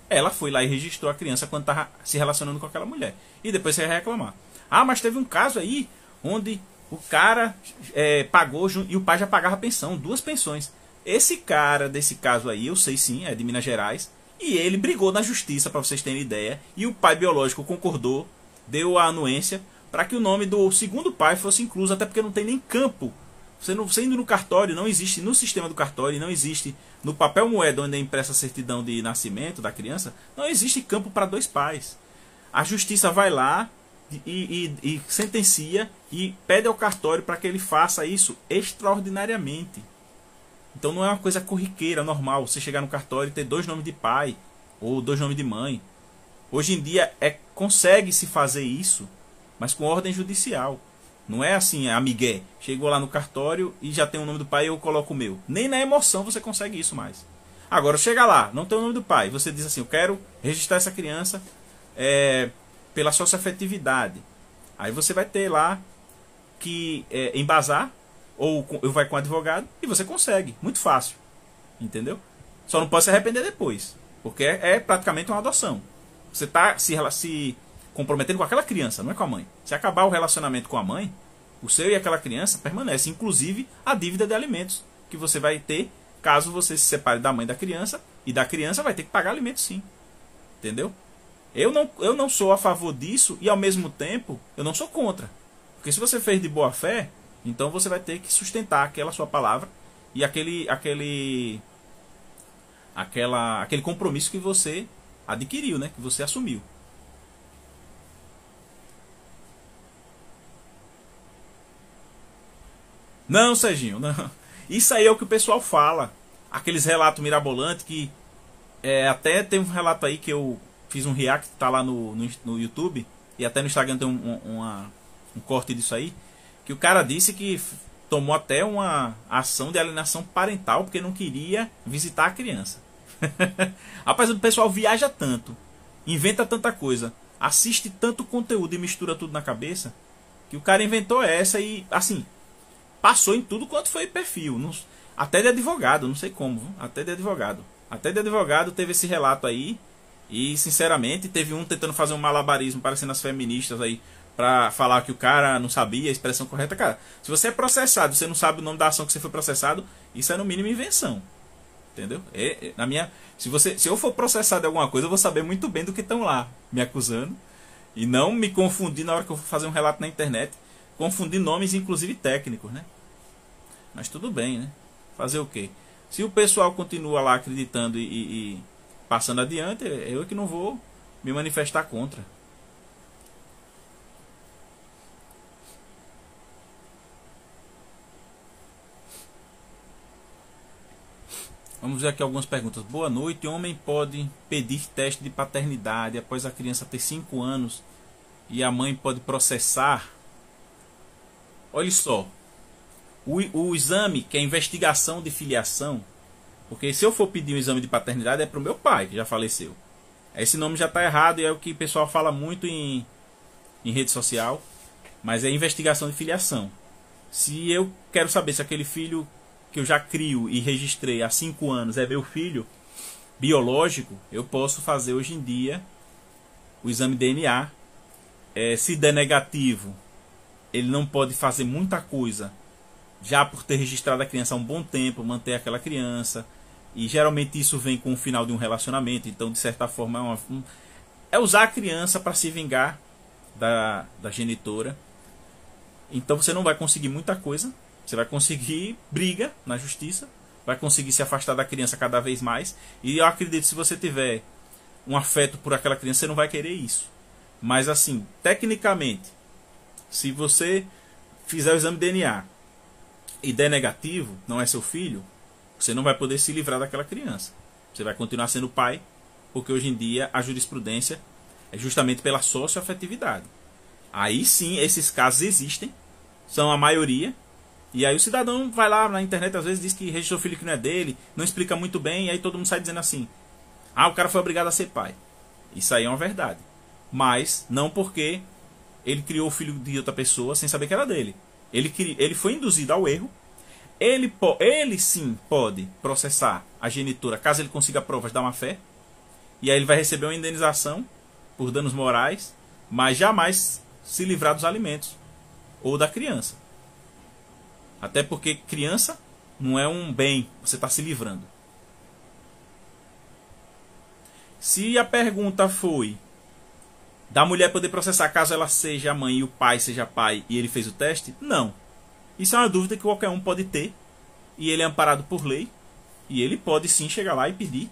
ela foi lá e registrou a criança quando estava se relacionando com aquela mulher. E depois você vai reclamar. Ah, mas teve um caso aí onde o cara pagou e o pai já pagava pensão, 2 pensões. Esse cara desse caso aí, eu sei sim, é de Minas Gerais, e ele brigou na justiça, para vocês terem ideia, e o pai biológico concordou, deu a anuência para que o nome do segundo pai fosse incluso, até porque não tem nem campo. Você indo no cartório, não existe no sistema do cartório, não existe no papel moeda onde é impressa a certidão de nascimento da criança, não existe campo para 2 pais. A justiça vai lá e sentencia e pede ao cartório para que ele faça isso extraordinariamente. Então não é uma coisa corriqueira, normal, você chegar no cartório e ter 2 nomes de pai ou 2 nomes de mãe. Hoje em dia consegue-se fazer isso, mas com ordem judicial. Não é assim, a migué. Chegou lá no cartório e já tem o nome do pai e eu coloco o meu. Nem na emoção você consegue isso mais. Agora, chega lá, não tem o nome do pai. Você diz assim, eu quero registrar essa criança pela socioafetividade. Aí você vai ter lá que embasar, ou eu vai com o advogado, e você consegue. Muito fácil. Entendeu? Só não pode se arrepender depois. Porque é praticamente uma adoção. Você está se comprometendo com aquela criança, não é com a mãe. Se acabar o relacionamento com a mãe, o seu e aquela criança permanece. Inclusive a dívida de alimentos que você vai ter caso você se separe da mãe da criança. E da criança vai ter que pagar alimentos sim. Entendeu? Eu não sou a favor disso e ao mesmo tempo eu não sou contra. Porque se você fez de boa fé, então você vai ter que sustentar aquela sua palavra e aquele compromisso que você adquiriu, né? Que você assumiu. Não, Serginho, não. Isso aí é o que o pessoal fala. Aqueles relatos mirabolantes que até tem um relato aí que eu fiz um react, tá lá no YouTube e até no Instagram tem um corte disso aí, que o cara disse que tomou até uma ação de alienação parental porque não queria visitar a criança. Rapaz, o pessoal viaja tanto, inventa tanta coisa, assiste tanto conteúdo e mistura tudo na cabeça, que o cara inventou essa e, assim, passou em tudo quanto foi perfil. Até de advogado, não sei como, viu? Até de advogado teve esse relato aí. E, sinceramente, teve um tentando fazer um malabarismo parecendo as feministas aí, pra falar que o cara não sabia a expressão correta. Cara, se você é processado, você não sabe o nome da ação que você foi processado, isso é no mínimo invenção. Entendeu? Se eu for processado de alguma coisa, eu vou saber muito bem do que estão lá me acusando. E não me confundir na hora que eu for fazer um relato na internet. Confundir nomes, inclusive técnicos, né? Mas tudo bem, né? Fazer o quê? Se o pessoal continua lá acreditando e passando adiante, eu que não vou me manifestar contra. Vamos ver aqui algumas perguntas. Boa noite. Homem pode pedir teste de paternidade após a criança ter 5 anos e a mãe pode processar? Olha só. O exame, que é investigação de filiação, porque se eu for pedir um exame de paternidade é para o meu pai, que já faleceu. Esse nome já está errado e é o que o pessoal fala muito em rede social, mas é investigação de filiação. Se eu quero saber se aquele filho que eu já crio e registrei há 5 anos é meu filho biológico, eu posso fazer hoje em dia o exame DNA. Se der negativo, ele não pode fazer muita coisa, já por ter registrado a criança há um bom tempo, manter aquela criança. E geralmente isso vem com o final de um relacionamento. Então, de certa forma, é usar a criança para se vingar da genitora. Então você não vai conseguir muita coisa. Você vai conseguir briga na justiça, vai conseguir se afastar da criança cada vez mais. E eu acredito que se você tiver um afeto por aquela criança, você não vai querer isso. Mas assim, tecnicamente, se você fizer o exame de DNA e der negativo, não é seu filho, você não vai poder se livrar daquela criança. Você vai continuar sendo pai, porque hoje em dia a jurisprudência é justamente pela socioafetividade. Aí sim, esses casos existem, são a maioria. E aí o cidadão vai lá na internet, às vezes diz que registrou o filho que não é dele, não explica muito bem, e aí todo mundo sai dizendo assim: ah, o cara foi obrigado a ser pai. Isso aí é uma verdade. Mas não porque ele criou o filho de outra pessoa sem saber que era dele. Ele foi induzido ao erro. Ele sim pode processar a genitora caso ele consiga provas da má-fé. E aí ele vai receber uma indenização por danos morais, mas jamais se livrar dos alimentos ou da criança. Até porque criança não é um bem, você está se livrando. Se a pergunta foi da mulher poder processar caso ela seja a mãe e o pai seja pai e ele fez o teste, não. Isso é uma dúvida que qualquer um pode ter e ele é amparado por lei e ele pode sim chegar lá e pedir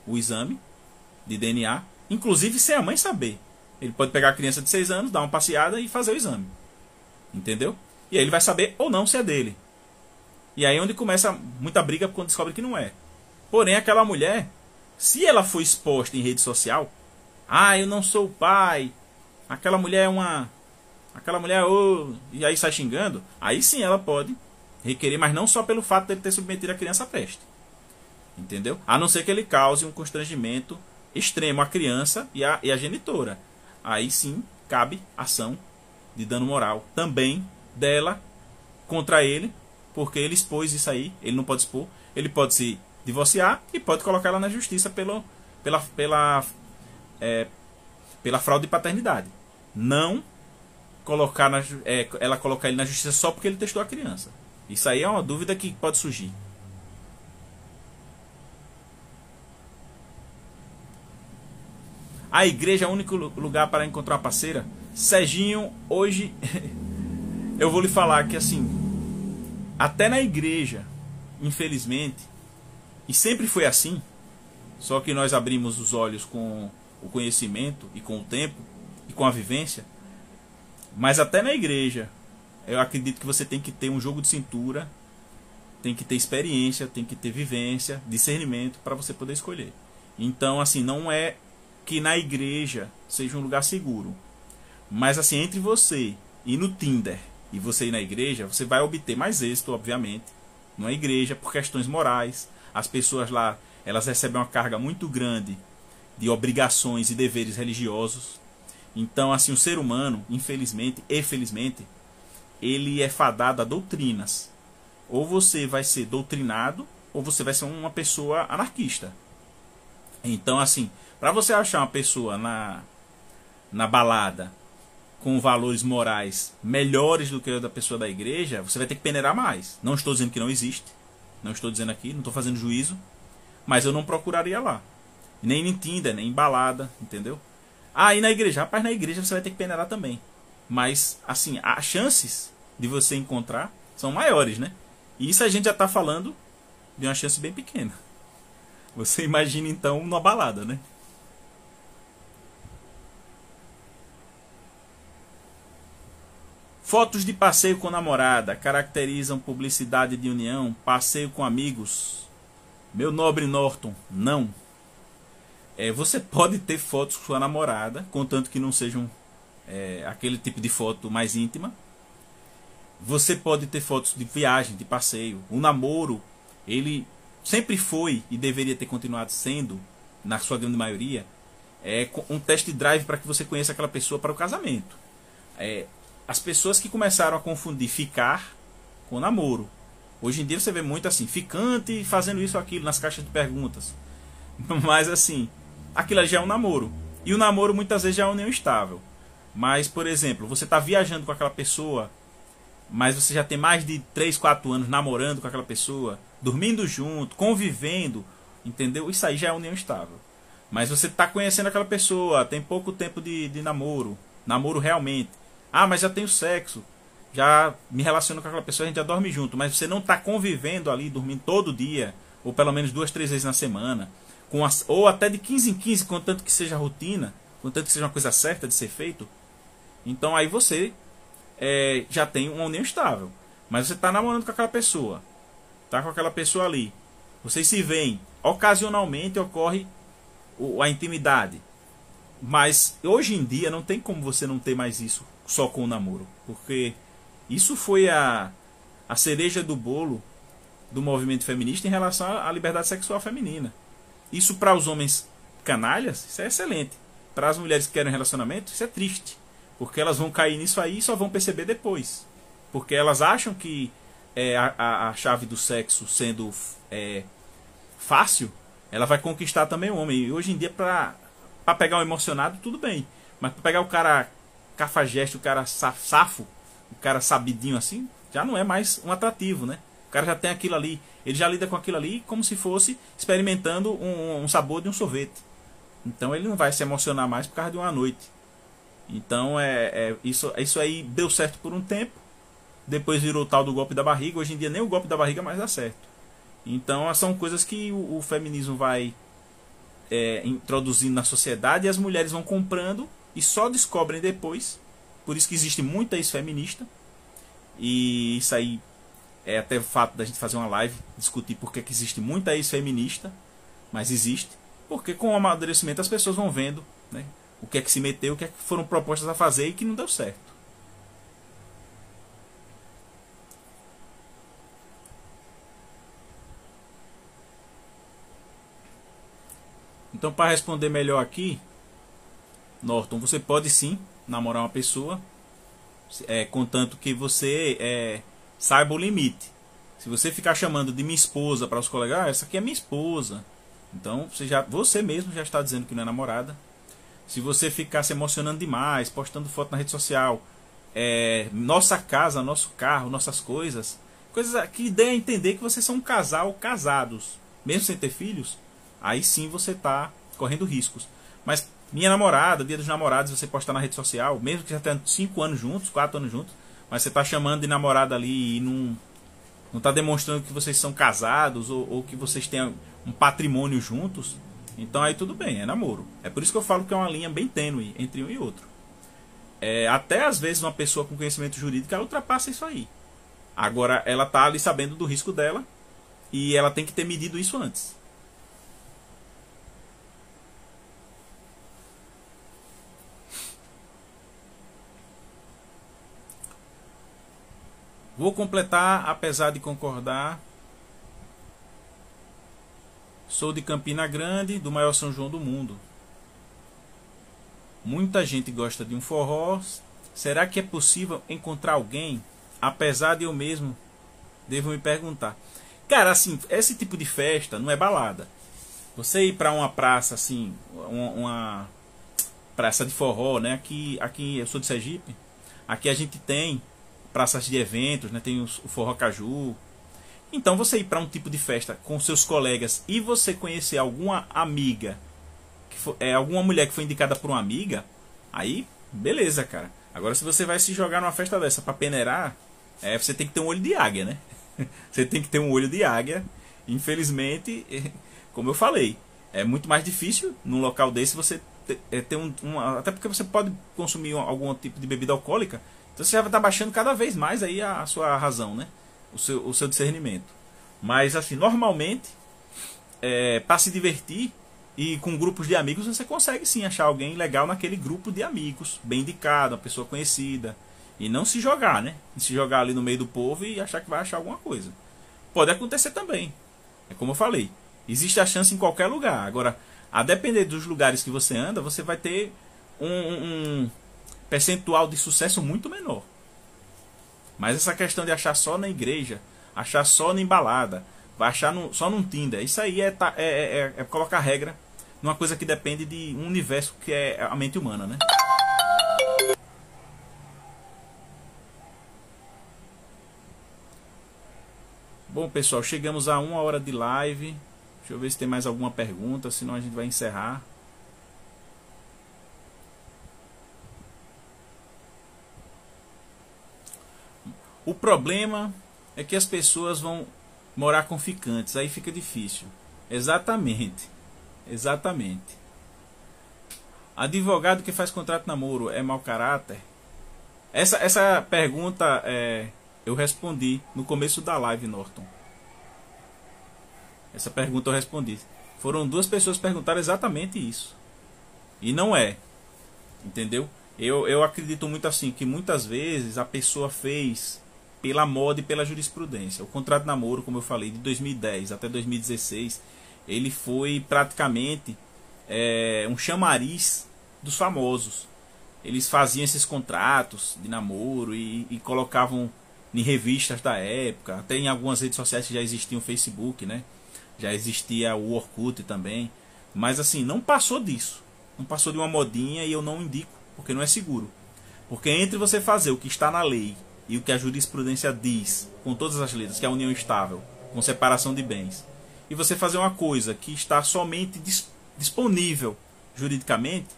o exame de DNA, inclusive sem a mãe saber. Ele pode pegar a criança de 6 anos, dar uma passeada e fazer o exame. Entendeu? E aí ele vai saber ou não se é dele. E aí é onde começa muita briga quando descobre que não é. Porém, aquela mulher, se ela for exposta em rede social, ah, eu não sou o pai, aquela mulher é uma... aquela mulher, oh, e aí sai xingando, aí sim ela pode requerer, mas não só pelo fato de ele ter submetido a criança à peste. Entendeu? A não ser que ele cause um constrangimento extremo à criança e à genitora. Aí sim cabe ação de dano moral também dela contra ele, porque ele expôs isso aí. Ele não pode expor. Ele pode se divorciar e pode colocar ela na justiça pela fraude de paternidade. Não colocar ela colocar ele na justiça só porque ele testou a criança. Isso aí é uma dúvida que pode surgir. A igreja é o único lugar para encontrar uma parceira? Serginho, hoje eu vou lhe falar que assim, até na igreja, infelizmente, e sempre foi assim, só que nós abrimos os olhos com o conhecimento e com o tempo e com a vivência, mas até na igreja, eu acredito que você tem que ter um jogo de cintura, tem que ter experiência, tem que ter vivência, discernimento para você poder escolher. Então, assim, não é que na igreja seja um lugar seguro, mas assim, entre você ir no Tinder e você ir na igreja, você vai obter mais êxito, obviamente, numa igreja, por questões morais. As pessoas lá, elas recebem uma carga muito grande de obrigações e deveres religiosos. Então, assim, o ser humano, infelizmente e felizmente, ele é fadado a doutrinas. Ou você vai ser doutrinado, ou você vai ser uma pessoa anarquista. Então, assim, para você achar uma pessoa na balada com valores morais melhores do que a da pessoa da igreja, você vai ter que peneirar mais. Não estou dizendo que não existe. Não estou dizendo aqui, não estou fazendo juízo. Mas eu não procuraria lá. Nem em Tinder, nem em balada, entendeu? Ah, e na igreja? Rapaz, na igreja você vai ter que peneirar também. Mas, assim, as chances de você encontrar são maiores, né? E isso a gente já está falando de uma chance bem pequena. Você imagina, então, numa balada, né? Fotos de passeio com namorada caracterizam publicidade de união, passeio com amigos. Meu nobre Norton, não. Você pode ter fotos com sua namorada, contanto que não sejam aquele tipo de foto mais íntima. Você pode ter fotos de viagem, de passeio. O namoro, ele sempre foi e deveria ter continuado sendo, na sua grande maioria, um test drive para que você conheça aquela pessoa para o casamento. As pessoas que começaram a confundir ficar com namoro. Hoje em dia você vê muito assim, ficante fazendo isso ou aquilo nas caixas de perguntas. Mas assim, aquilo já é um namoro. E o namoro muitas vezes já é uma união estável. Mas, por exemplo, você está viajando com aquela pessoa, mas você já tem mais de 3, 4 anos namorando com aquela pessoa, dormindo junto, convivendo, entendeu? Isso aí já é união estável. Mas você está conhecendo aquela pessoa, tem pouco tempo de namoro, namoro realmente. Ah, mas já tenho sexo, já me relaciono com aquela pessoa, a gente já dorme junto, mas você não está convivendo ali, dormindo todo dia, ou pelo menos 2, 3 vezes na semana, ou até de 15 em 15, contanto que seja rotina, contanto que seja uma coisa certa de ser feito. Então aí você já tem uma união estável. Mas você está namorando com aquela pessoa, está com aquela pessoa ali, vocês se veem, ocasionalmente ocorre a intimidade. Mas hoje em dia não tem como você não ter mais isso só com o namoro, porque isso foi a cereja do bolo do movimento feminista em relação à liberdade sexual feminina. Isso para os homens canalhas, isso é excelente. Para as mulheres que querem relacionamento, isso é triste, porque elas vão cair nisso aí e só vão perceber depois, porque elas acham que a chave do sexo sendo fácil, ela vai conquistar também o homem. E hoje em dia, para pegar um emocionado, tudo bem, mas para pegar o cara cafajeste, o cara safo, o cara sabidinho assim, já não é mais um atrativo, né? O cara já tem aquilo ali, ele já lida com aquilo ali como se fosse experimentando um sabor de um sorvete. Então ele não vai se emocionar mais por causa de uma noite. Então isso aí deu certo por um tempo, depois virou o tal do golpe da barriga. Hoje em dia nem o golpe da barriga mais dá certo. Então são coisas que o feminismo vai introduzindo na sociedade, e as mulheres vão comprando e só descobrem depois. Por isso que existe muita ex-feminista. E isso aí é até o fato da gente fazer uma live, discutir por que existe muita ex-feminista. Mas existe, porque com o amadurecimento as pessoas vão vendo, né, o que é que se meteu, o que é que foram propostas a fazer e que não deu certo. Então, para responder melhor aqui, Norton, você pode sim namorar uma pessoa, contanto que você saiba o limite. Se você ficar chamando de minha esposa para os colegas, essa aqui é minha esposa, então você mesmo já está dizendo que não é namorada. Se você ficar se emocionando demais, postando foto na rede social, nossa casa, nosso carro, nossas coisas que dê a entender que vocês são um casal casados, mesmo sem ter filhos, aí sim você está correndo riscos. Mas minha namorada, dia dos namorados, você postar na rede social, mesmo que já tenha 5 anos juntos, 4 anos juntos, mas você está chamando de namorada ali e não está demonstrando que vocês são casados ou que vocês têm um patrimônio juntos, então aí tudo bem, é namoro. É por isso que eu falo que é uma linha bem tênue entre um e outro. Até às vezes uma pessoa com conhecimento jurídico ela ultrapassa isso aí. Agora ela está ali sabendo do risco dela e ela tem que ter medido isso antes. Vou completar, apesar de concordar. Sou de Campina Grande, do maior São João do mundo. Muita gente gosta de um forró. Será que é possível encontrar alguém? Apesar de eu mesmo devo me perguntar. Cara, assim, esse tipo de festa não é balada. Você ir para uma praça assim, uma praça de forró, né? Aqui eu sou de Sergipe. Aqui a gente tem praças de eventos, né? Tem o Forró Caju. Então você ir para um tipo de festa com seus colegas e você conhecer alguma amiga, alguma mulher que foi indicada por uma amiga, aí beleza, cara. Agora se você vai se jogar numa festa dessa para peneirar, você tem que ter um olho de águia, né? Você tem que ter um olho de águia. Infelizmente, como eu falei, é muito mais difícil num local desse você ter até porque você pode consumir algum tipo de bebida alcoólica. Então você já vai estar baixando cada vez mais aí a sua razão, né? O seu discernimento. Mas assim, normalmente, para se divertir e com grupos de amigos, você consegue sim achar alguém legal naquele grupo de amigos, bem indicado, uma pessoa conhecida. E não se jogar, né? Se jogar ali no meio do povo e achar que vai achar alguma coisa. Pode acontecer também. É como eu falei, existe a chance em qualquer lugar. Agora, a depender dos lugares que você anda, você vai ter um percentual de sucesso muito menor. Mas essa questão de achar só na igreja, achar só na embalada, vai achar só num Tinder, isso aí é colocar regra numa coisa que depende de um universo que é a mente humana, né? Bom, pessoal, chegamos a 1 hora de live. Deixa eu ver se tem mais alguma pergunta, senão a gente vai encerrar. O problema é que as pessoas vão morar com ficantes, aí fica difícil. Exatamente. Exatamente. Advogado que faz contrato de namoro é mau caráter? Essa pergunta eu respondi no começo da live, Norton. Essa pergunta eu respondi. Foram 2 pessoas que perguntaram exatamente isso. E não é. Entendeu? Eu acredito muito assim, que muitas vezes a pessoa fez pela moda e pela jurisprudência. O contrato de namoro, como eu falei, de 2010 até 2016, ele foi praticamente um chamariz dos famosos. Eles faziam esses contratos de namoro e colocavam em revistas da época, até em algumas redes sociais que já existia o Facebook, né? Já existia o Orkut também. Mas assim, não passou disso. Não passou de uma modinha e eu não indico, porque não é seguro. Porque entre você fazer o que está na lei e o que a jurisprudência diz, com todas as letras, que é a união estável, com separação de bens, e você fazer uma coisa que está somente disponível juridicamente,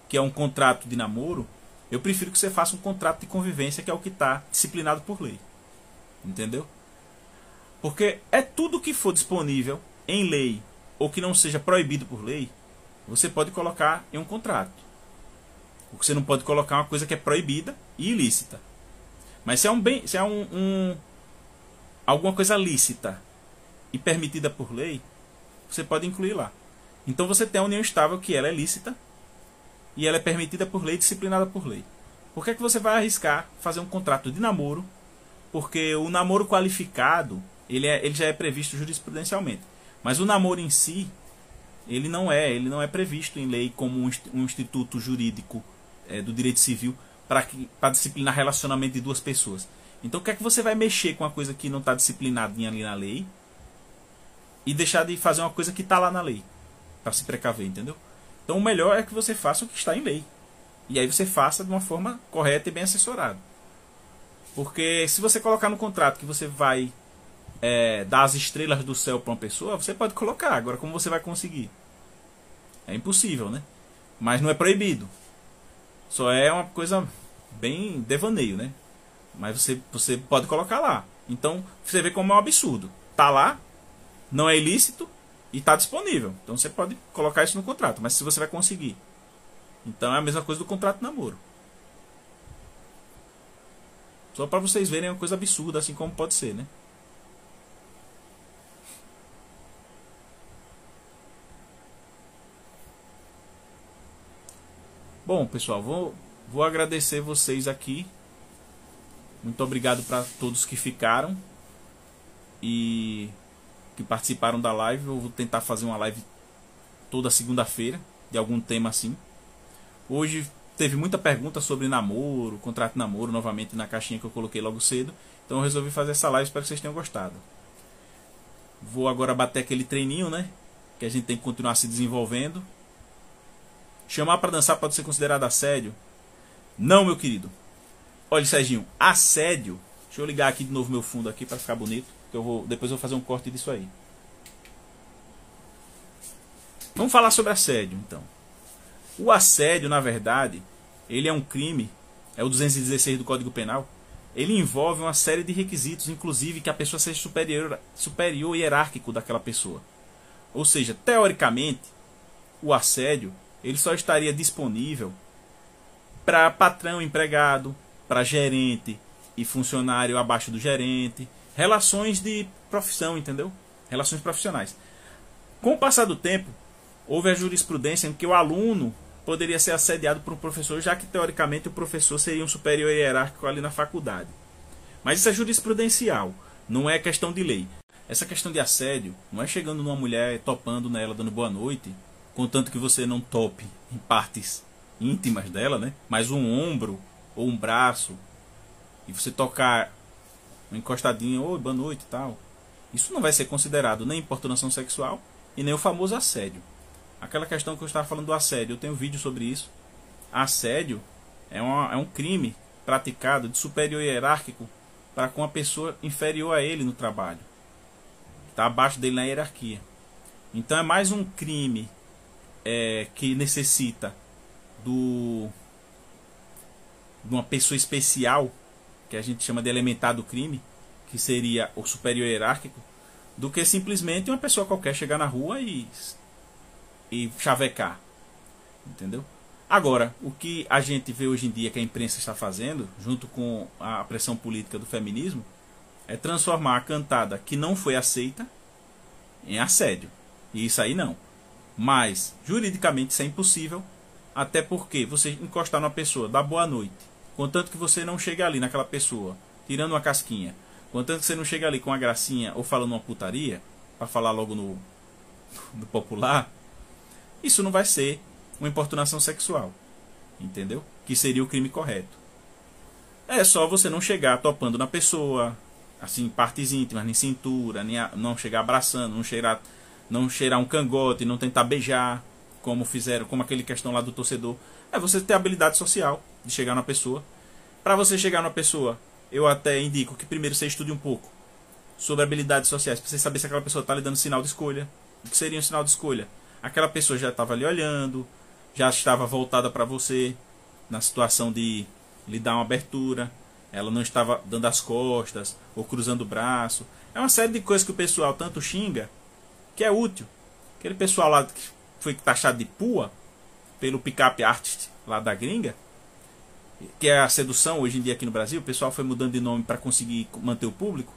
que é um contrato de namoro, eu prefiro que você faça um contrato de convivência, que é o que está disciplinado por lei. Entendeu? Porque tudo que for disponível em lei, ou que não seja proibido por lei, você pode colocar em um contrato. O que você não pode colocar é uma coisa que é proibida e ilícita. Mas se é alguma coisa lícita e permitida por lei, você pode incluir lá. Então você tem a união estável, que ela é lícita e ela é permitida por lei, disciplinada por lei. Por que você vai arriscar fazer um contrato de namoro? Porque o namoro qualificado, ele já é previsto jurisprudencialmente. Mas o namoro em si, ele não é previsto em lei como um instituto jurídico do direito civil para disciplinar relacionamento de duas pessoas. Então, o que é que você vai mexer com uma coisa que não está disciplinadinha ali na lei e deixar de fazer uma coisa que está lá na lei, para se precaver, entendeu? Então, o melhor é que você faça o que está em lei. E aí você faça de uma forma correta e bem assessorada. Porque se você colocar no contrato que você vai dar as estrelas do céu para uma pessoa, você pode colocar. Agora, como você vai conseguir? É impossível, né? Mas não é proibido. Só é uma coisa bem devaneio, né? Mas você pode colocar lá. Então, você vê como é um absurdo. Tá lá, não é ilícito e tá disponível. Então, você pode colocar isso no contrato. Mas se você vai conseguir. Então, é a mesma coisa do contrato de namoro. Só para vocês verem uma coisa absurda, assim como pode ser, né? Bom, pessoal, vou agradecer vocês aqui. Muito obrigado para todos que ficaram e que participaram da live. Eu vou tentar fazer uma live toda segunda-feira de algum tema assim. Hoje teve muita pergunta sobre namoro, contrato de namoro, novamente na caixinha que eu coloquei logo cedo. Então eu resolvi fazer essa live, espero que vocês tenham gostado. Vou agora bater aquele treininho, né? Que a gente tem que continuar se desenvolvendo. Chamar para dançar pode ser considerado assédio? Não, meu querido. Olha, Serginho, assédio. Deixa eu ligar aqui de novo meu fundo aqui para ficar bonito. Que depois eu vou fazer um corte disso aí. Vamos falar sobre assédio, então. O assédio, na verdade, ele é um crime. É o 216 do Código Penal. Ele envolve uma série de requisitos, inclusive que a pessoa seja superior hierárquico daquela pessoa. Ou seja, teoricamente, o assédio ele só estaria disponível para patrão, empregado, para gerente e funcionário abaixo do gerente. Relações de profissão, entendeu? Relações profissionais. Com o passar do tempo, houve a jurisprudência em que o aluno poderia ser assediado por um professor, já que teoricamente o professor seria um superior hierárquico ali na faculdade. Mas isso é jurisprudencial, não é questão de lei. Essa questão de assédio não é chegando numa mulher, topando nela, dando boa noite, contanto que você não tope em partes íntimas dela, né? Mas um ombro ou um braço, e você tocar uma encostadinha, oi, boa noite e tal. Isso não vai ser considerado nem importunação sexual e nem o famoso assédio. Aquela questão que eu estava falando do assédio, eu tenho um vídeo sobre isso. Assédio é um crime praticado de superior hierárquico para com uma pessoa inferior a ele no trabalho. Está abaixo dele na hierarquia. Então é mais um crime que necessita de uma pessoa especial, que a gente chama de elementar do crime, que seria o superior hierárquico, do que simplesmente uma pessoa qualquer chegar na rua e chavecar. Entendeu? Agora, o que a gente vê hoje em dia que a imprensa está fazendo, junto com a pressão política do feminismo, é transformar a cantada que não foi aceita em assédio. E isso aí não. Mas, juridicamente, isso é impossível, até porque você encostar numa pessoa, dar boa noite, contanto que você não chegue ali naquela pessoa, tirando uma casquinha, contanto que você não chegue ali com uma gracinha ou falando uma putaria, para falar logo no popular, isso não vai ser uma importunação sexual, entendeu? Que seria o crime correto. É só você não chegar topando na pessoa, assim, partes íntimas, nem cintura, não chegar abraçando, não cheirar um cangote, não tentar beijar, como fizeram, como aquele questão lá do torcedor. É você ter habilidade social de chegar na pessoa. Para você chegar na pessoa, eu até indico que primeiro você estude um pouco sobre habilidades sociais, para você saber se aquela pessoa está lhe dando sinal de escolha. O que seria um sinal de escolha? Aquela pessoa já estava ali olhando, já estava voltada para você, na situação de lhe dar uma abertura, ela não estava dando as costas ou cruzando o braço. É uma série de coisas que o pessoal tanto xinga, que é útil. Aquele pessoal lá que foi taxado de pua pelo pick-up artist lá da gringa, que é a sedução hoje em dia aqui no Brasil, o pessoal foi mudando de nome para conseguir manter o público.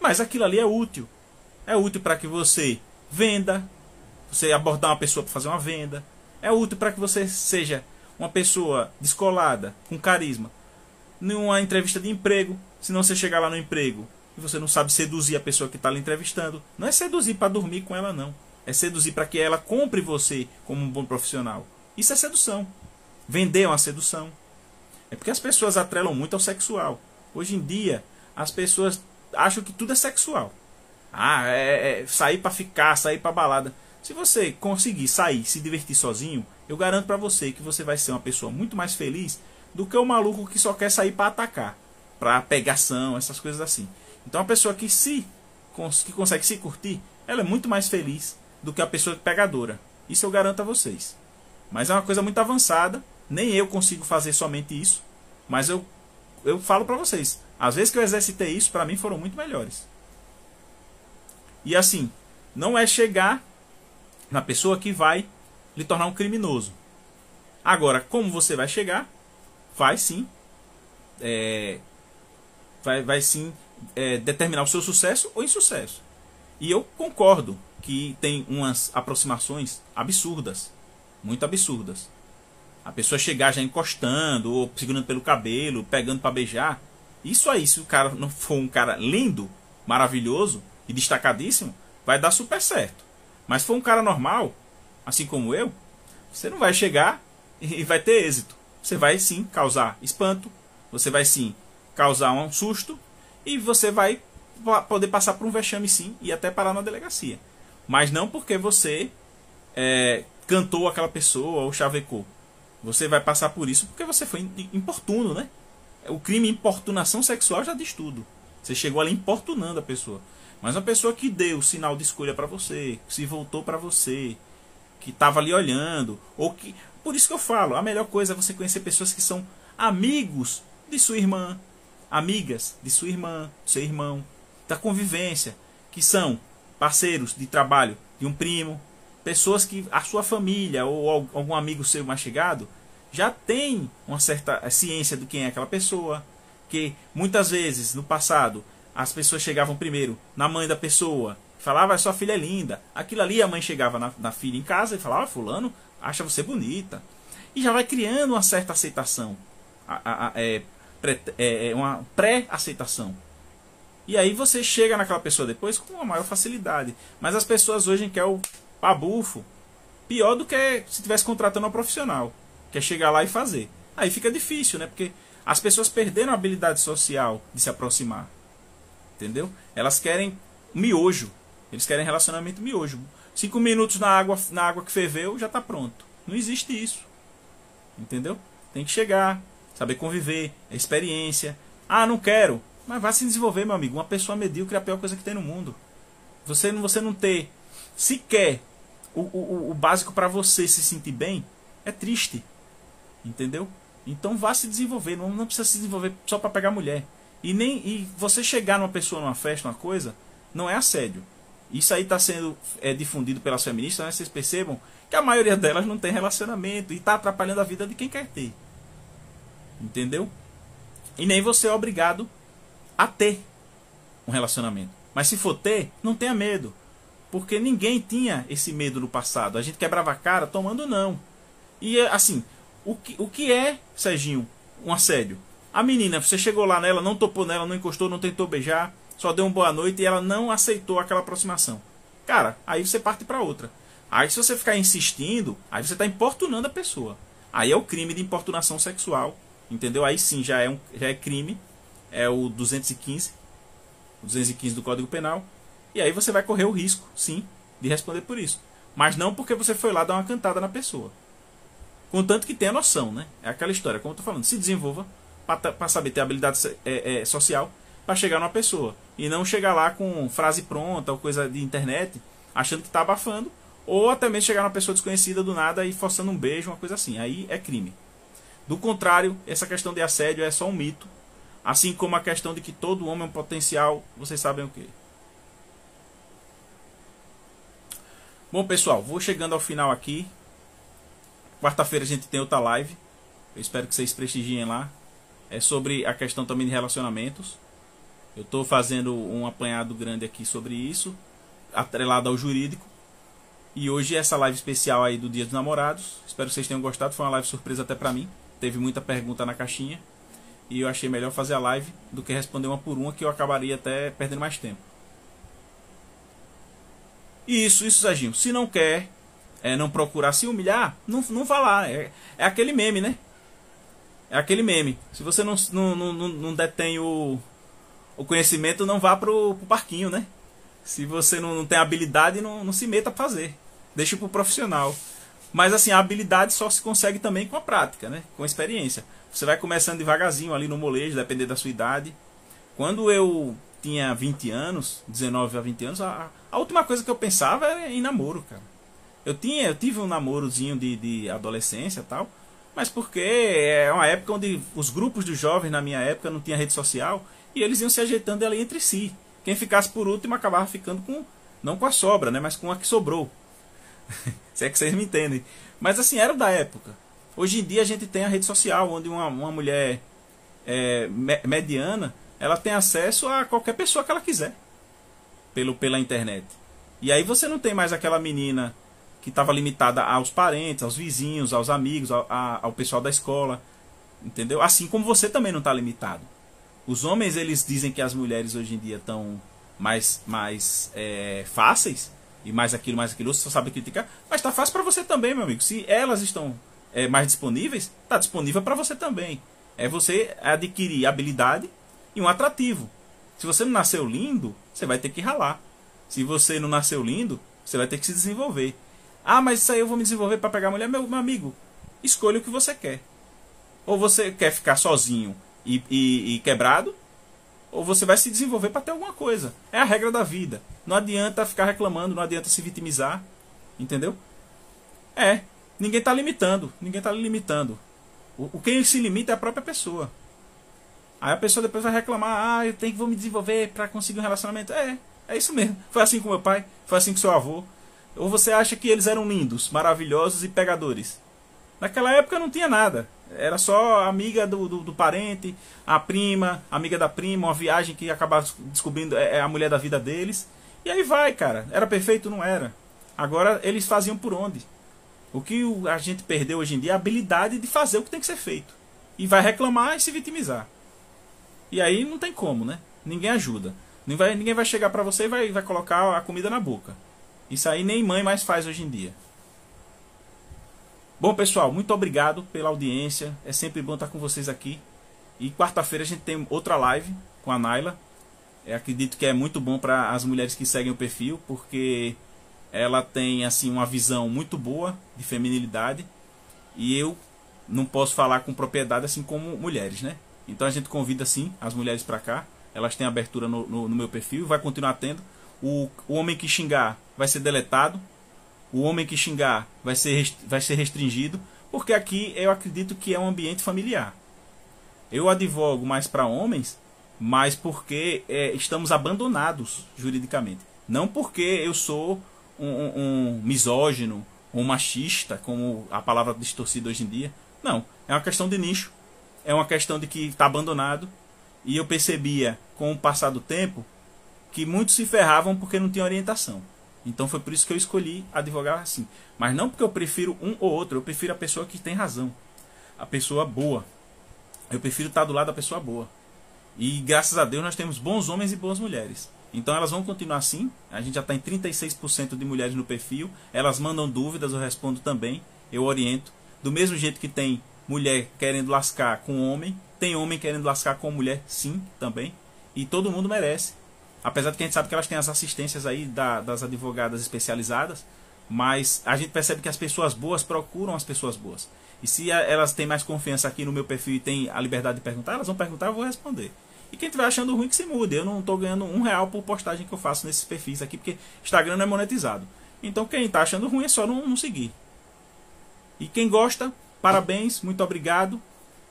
Mas aquilo ali é útil. É útil para que você venda, você abordar uma pessoa para fazer uma venda. É útil para que você seja uma pessoa descolada, com carisma. Numa entrevista de emprego, se não você chegar lá no emprego e você não sabe seduzir a pessoa que está lhe entrevistando, não é seduzir para dormir com ela não. é seduzir para que ela compre você como um bom profissional. Isso é sedução. Vender é uma sedução. É porque as pessoas atrelam muito ao sexual. Hoje em dia, as pessoas acham que tudo é sexual. Sair para ficar, sair para balada. Se você conseguir sair, se divertir sozinho, eu garanto para você que você vai ser uma pessoa muito mais feliz do que o maluco que só quer sair para atacar, para pegação, essas coisas assim. Então a pessoa que consegue se curtir, ela é muito mais feliz do que a pessoa pegadora. Isso eu garanto a vocês. Mas é uma coisa muito avançada, nem eu consigo fazer somente isso, mas eu falo para vocês, às vezes que eu exercitei isso, para mim foram muito melhores. E assim, não é chegar na pessoa que vai lhe tornar um criminoso. Agora, como você vai chegar? Vai sim determinar o seu sucesso ou insucesso. E eu concordo que tem umas aproximações absurdas, muito absurdas. A pessoa chegar já encostando, ou segurando pelo cabelo, pegando para beijar. Isso aí, se o cara não for um cara lindo, maravilhoso e destacadíssimo, vai dar super certo. Mas se for um cara normal, assim como eu, você não vai chegar e vai ter êxito. Você vai sim causar espanto, você vai sim causar um susto, e você vai poder passar por um vexame sim, e até parar na delegacia. Mas não porque você cantou aquela pessoa ou chavecou. Você vai passar por isso porque você foi importuno, né? O crime importunação sexual já diz tudo. Você chegou ali importunando a pessoa. Mas uma pessoa que deu sinal de escolha para você, que se voltou para você, que estava ali olhando, ou que... Por isso que eu falo, a melhor coisa é você conhecer pessoas que são amigos de sua irmã, amigas de sua irmã, do seu irmão, da convivência, que são parceiros de trabalho de um primo, pessoas que a sua família ou algum amigo seu mais chegado já tem uma certa ciência de quem é aquela pessoa, que muitas vezes no passado as pessoas chegavam primeiro na mãe da pessoa, falava, sua filha é linda. Aquilo ali, a mãe chegava na filha em casa e falava, fulano acha você bonita. E já vai criando uma certa aceitação, uma pré-aceitação. E aí você chega naquela pessoa depois com uma maior facilidade. Mas as pessoas hoje querem o pabufo, pior do que se estivesse contratando um profissional, que é chegar lá e fazer. Aí fica difícil, né? Porque as pessoas perderam a habilidade social de se aproximar. Entendeu? Elas querem miojo. Eles querem relacionamento miojo. 5 minutos na água que ferveu, já está pronto. Não existe isso. Entendeu? Tem que chegar, saber conviver, é experiência. Ah, não quero. Mas vai se desenvolver, meu amigo. Uma pessoa medíocre é a pior coisa que tem no mundo. Você não ter sequer o básico para você se sentir bem, é triste. Entendeu? Então vá se desenvolver. Não precisa se desenvolver só para pegar mulher. E você chegar numa pessoa numa festa, uma coisa, não é assédio. Isso aí está sendo difundido pelas feministas, né? Vocês percebam que a maioria delas não tem relacionamento e está atrapalhando a vida de quem quer ter. Entendeu? E nem você é obrigado a ter um relacionamento. Mas se for ter, não tenha medo. Porque ninguém tinha esse medo no passado. A gente quebrava a cara tomando não. E assim, o que é, Serginho, um assédio? A menina, você chegou lá nela, não topou nela, não encostou, não tentou beijar, só deu uma boa noite e ela não aceitou aquela aproximação. Cara, aí você parte para outra. Aí se você ficar insistindo, aí você está importunando a pessoa. Aí é o crime de importunação sexual. Entendeu? Aí sim já é crime. É o 215 do Código Penal. E aí você vai correr o risco, sim, de responder por isso. Mas não porque você foi lá dar uma cantada na pessoa. Contanto que tenha noção, né? É aquela história, como eu estou falando, se desenvolva para saber ter habilidade social para chegar numa pessoa. E não chegar lá com frase pronta ou coisa de internet, achando que está abafando. Ou até mesmo chegar numa pessoa desconhecida do nada e forçando um beijo, uma coisa assim. Aí é crime. Do contrário, essa questão de assédio é só um mito. Assim como a questão de que todo homem é um potencial, vocês sabem o que. Bom, pessoal, vou chegando ao final aqui. Quarta-feira a gente tem outra live. Eu espero que vocês prestigiem lá. É sobre a questão também de relacionamentos. Eu estou fazendo um apanhado grande aqui sobre isso, atrelado ao jurídico. E hoje essa live especial aí do Dia dos Namorados. Espero que vocês tenham gostado. Foi uma live surpresa até pra mim. Teve muita pergunta na caixinha. E eu achei melhor fazer a live do que responder uma por uma, que eu acabaria até perdendo mais tempo. Isso, Serginho. Se não quer, não procurar se humilhar, não vá lá. É aquele meme, né? É aquele meme. Se você não detém o conhecimento, não vá pro parquinho, né? Se você não tem habilidade, não se meta a fazer. Deixa pro profissional. Mas assim, a habilidade só se consegue também com a prática, né? Com a experiência. Você vai começando devagarzinho ali no molejo, dependendo da sua idade. Quando eu tinha 20 anos, 19 a 20 anos, a última coisa que eu pensava era em namoro, cara. Eu tive um namorozinho de adolescência e tal, mas porque é uma época onde os grupos dos jovens na minha época não tinha rede social e eles iam se ajeitando ali entre si. Quem ficasse por último acabava ficando com, não com a sobra, né, mas com a que sobrou. Se é que vocês me entendem. Mas assim, era da época. Hoje em dia a gente tem a rede social, onde uma mulher mediana, ela tem acesso a qualquer pessoa que ela quiser pela internet. E aí você não tem mais aquela menina que estava limitada aos parentes, aos vizinhos, aos amigos, ao pessoal da escola, entendeu? Assim como você também não está limitado. Os homens, eles dizem que as mulheres hoje em dia estão mais fáceis, e mais aquilo, você só sabe criticar, mas está fácil para você também, meu amigo. Se elas estão mais disponíveis, está disponível para você também. É você adquirir habilidade e um atrativo. Se você não nasceu lindo, você vai ter que ralar. Se você não nasceu lindo, você vai ter que se desenvolver. Ah, mas isso aí eu vou me desenvolver para pegar a mulher. Meu amigo, escolha o que você quer. Ou você quer ficar sozinho e quebrado, ou você vai se desenvolver para ter alguma coisa. É a regra da vida. Não adianta ficar reclamando, não adianta se vitimizar. Entendeu? Ninguém está limitando. Ninguém está limitando. Quem se limita é a própria pessoa. Aí a pessoa depois vai reclamar: vou me desenvolver para conseguir um relacionamento. É isso mesmo. Foi assim com meu pai, foi assim com seu avô. Ou você acha que eles eram lindos, maravilhosos e pegadores? Naquela época não tinha nada. Era só amiga do parente, a prima, amiga da prima, uma viagem que acabava descobrindo a mulher da vida deles. E aí vai, cara. Era perfeito? Não era. Agora eles faziam por onde? O que a gente perdeu hoje em dia é a habilidade de fazer o que tem que ser feito. E vai reclamar e se vitimizar. E aí não tem como, né? Ninguém ajuda. Ninguém vai chegar pra você e vai colocar a comida na boca. Isso aí nem mãe mais faz hoje em dia. Bom, pessoal, muito obrigado pela audiência. É sempre bom estar com vocês aqui. E quarta-feira a gente tem outra live com a Naila. Acredito que é muito bom para as mulheres que seguem o perfil, porque ela tem assim uma visão muito boa de feminilidade. E eu não posso falar com propriedade assim como mulheres, né? Então a gente convida sim as mulheres para cá. Elas têm abertura no meu perfil, vai continuar tendo. O homem que xingar vai ser deletado. O homem que xingar vai ser restringido. Porque aqui eu acredito que é um ambiente familiar. Eu advogo mais para homens, mas porque estamos abandonados juridicamente. Não porque eu sou um misógino, um machista, como a palavra distorcida hoje em dia. Não, é uma questão de nicho. É uma questão de que está abandonado. E eu percebia, com o passar do tempo, que muitos se ferravam porque não tinham orientação. Então foi por isso que eu escolhi advogar assim. Mas não porque eu prefiro um ou outro. Eu prefiro a pessoa que tem razão. A pessoa boa. Eu prefiro estar do lado da pessoa boa. E graças a Deus nós temos bons homens e boas mulheres. Então elas vão continuar assim. A gente já está em 36% de mulheres no perfil. Elas mandam dúvidas, eu respondo também. Eu oriento. Do mesmo jeito que tem mulher querendo lascar com homem, tem homem querendo lascar com mulher, sim, também. E todo mundo merece. Apesar de que a gente sabe que elas têm as assistências aí das advogadas especializadas, mas a gente percebe que as pessoas boas procuram as pessoas boas. E se elas têm mais confiança aqui no meu perfil e têm a liberdade de perguntar, elas vão perguntar, eu vou responder. E quem estiver achando ruim que se mude. Eu não estou ganhando R$1 por postagem que eu faço nesses perfis aqui, porque Instagram não é monetizado. Então quem está achando ruim é só não seguir. E quem gosta, parabéns, muito obrigado.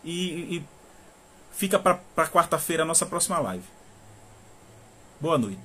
E fica para quarta-feira a nossa próxima live. Boa noite.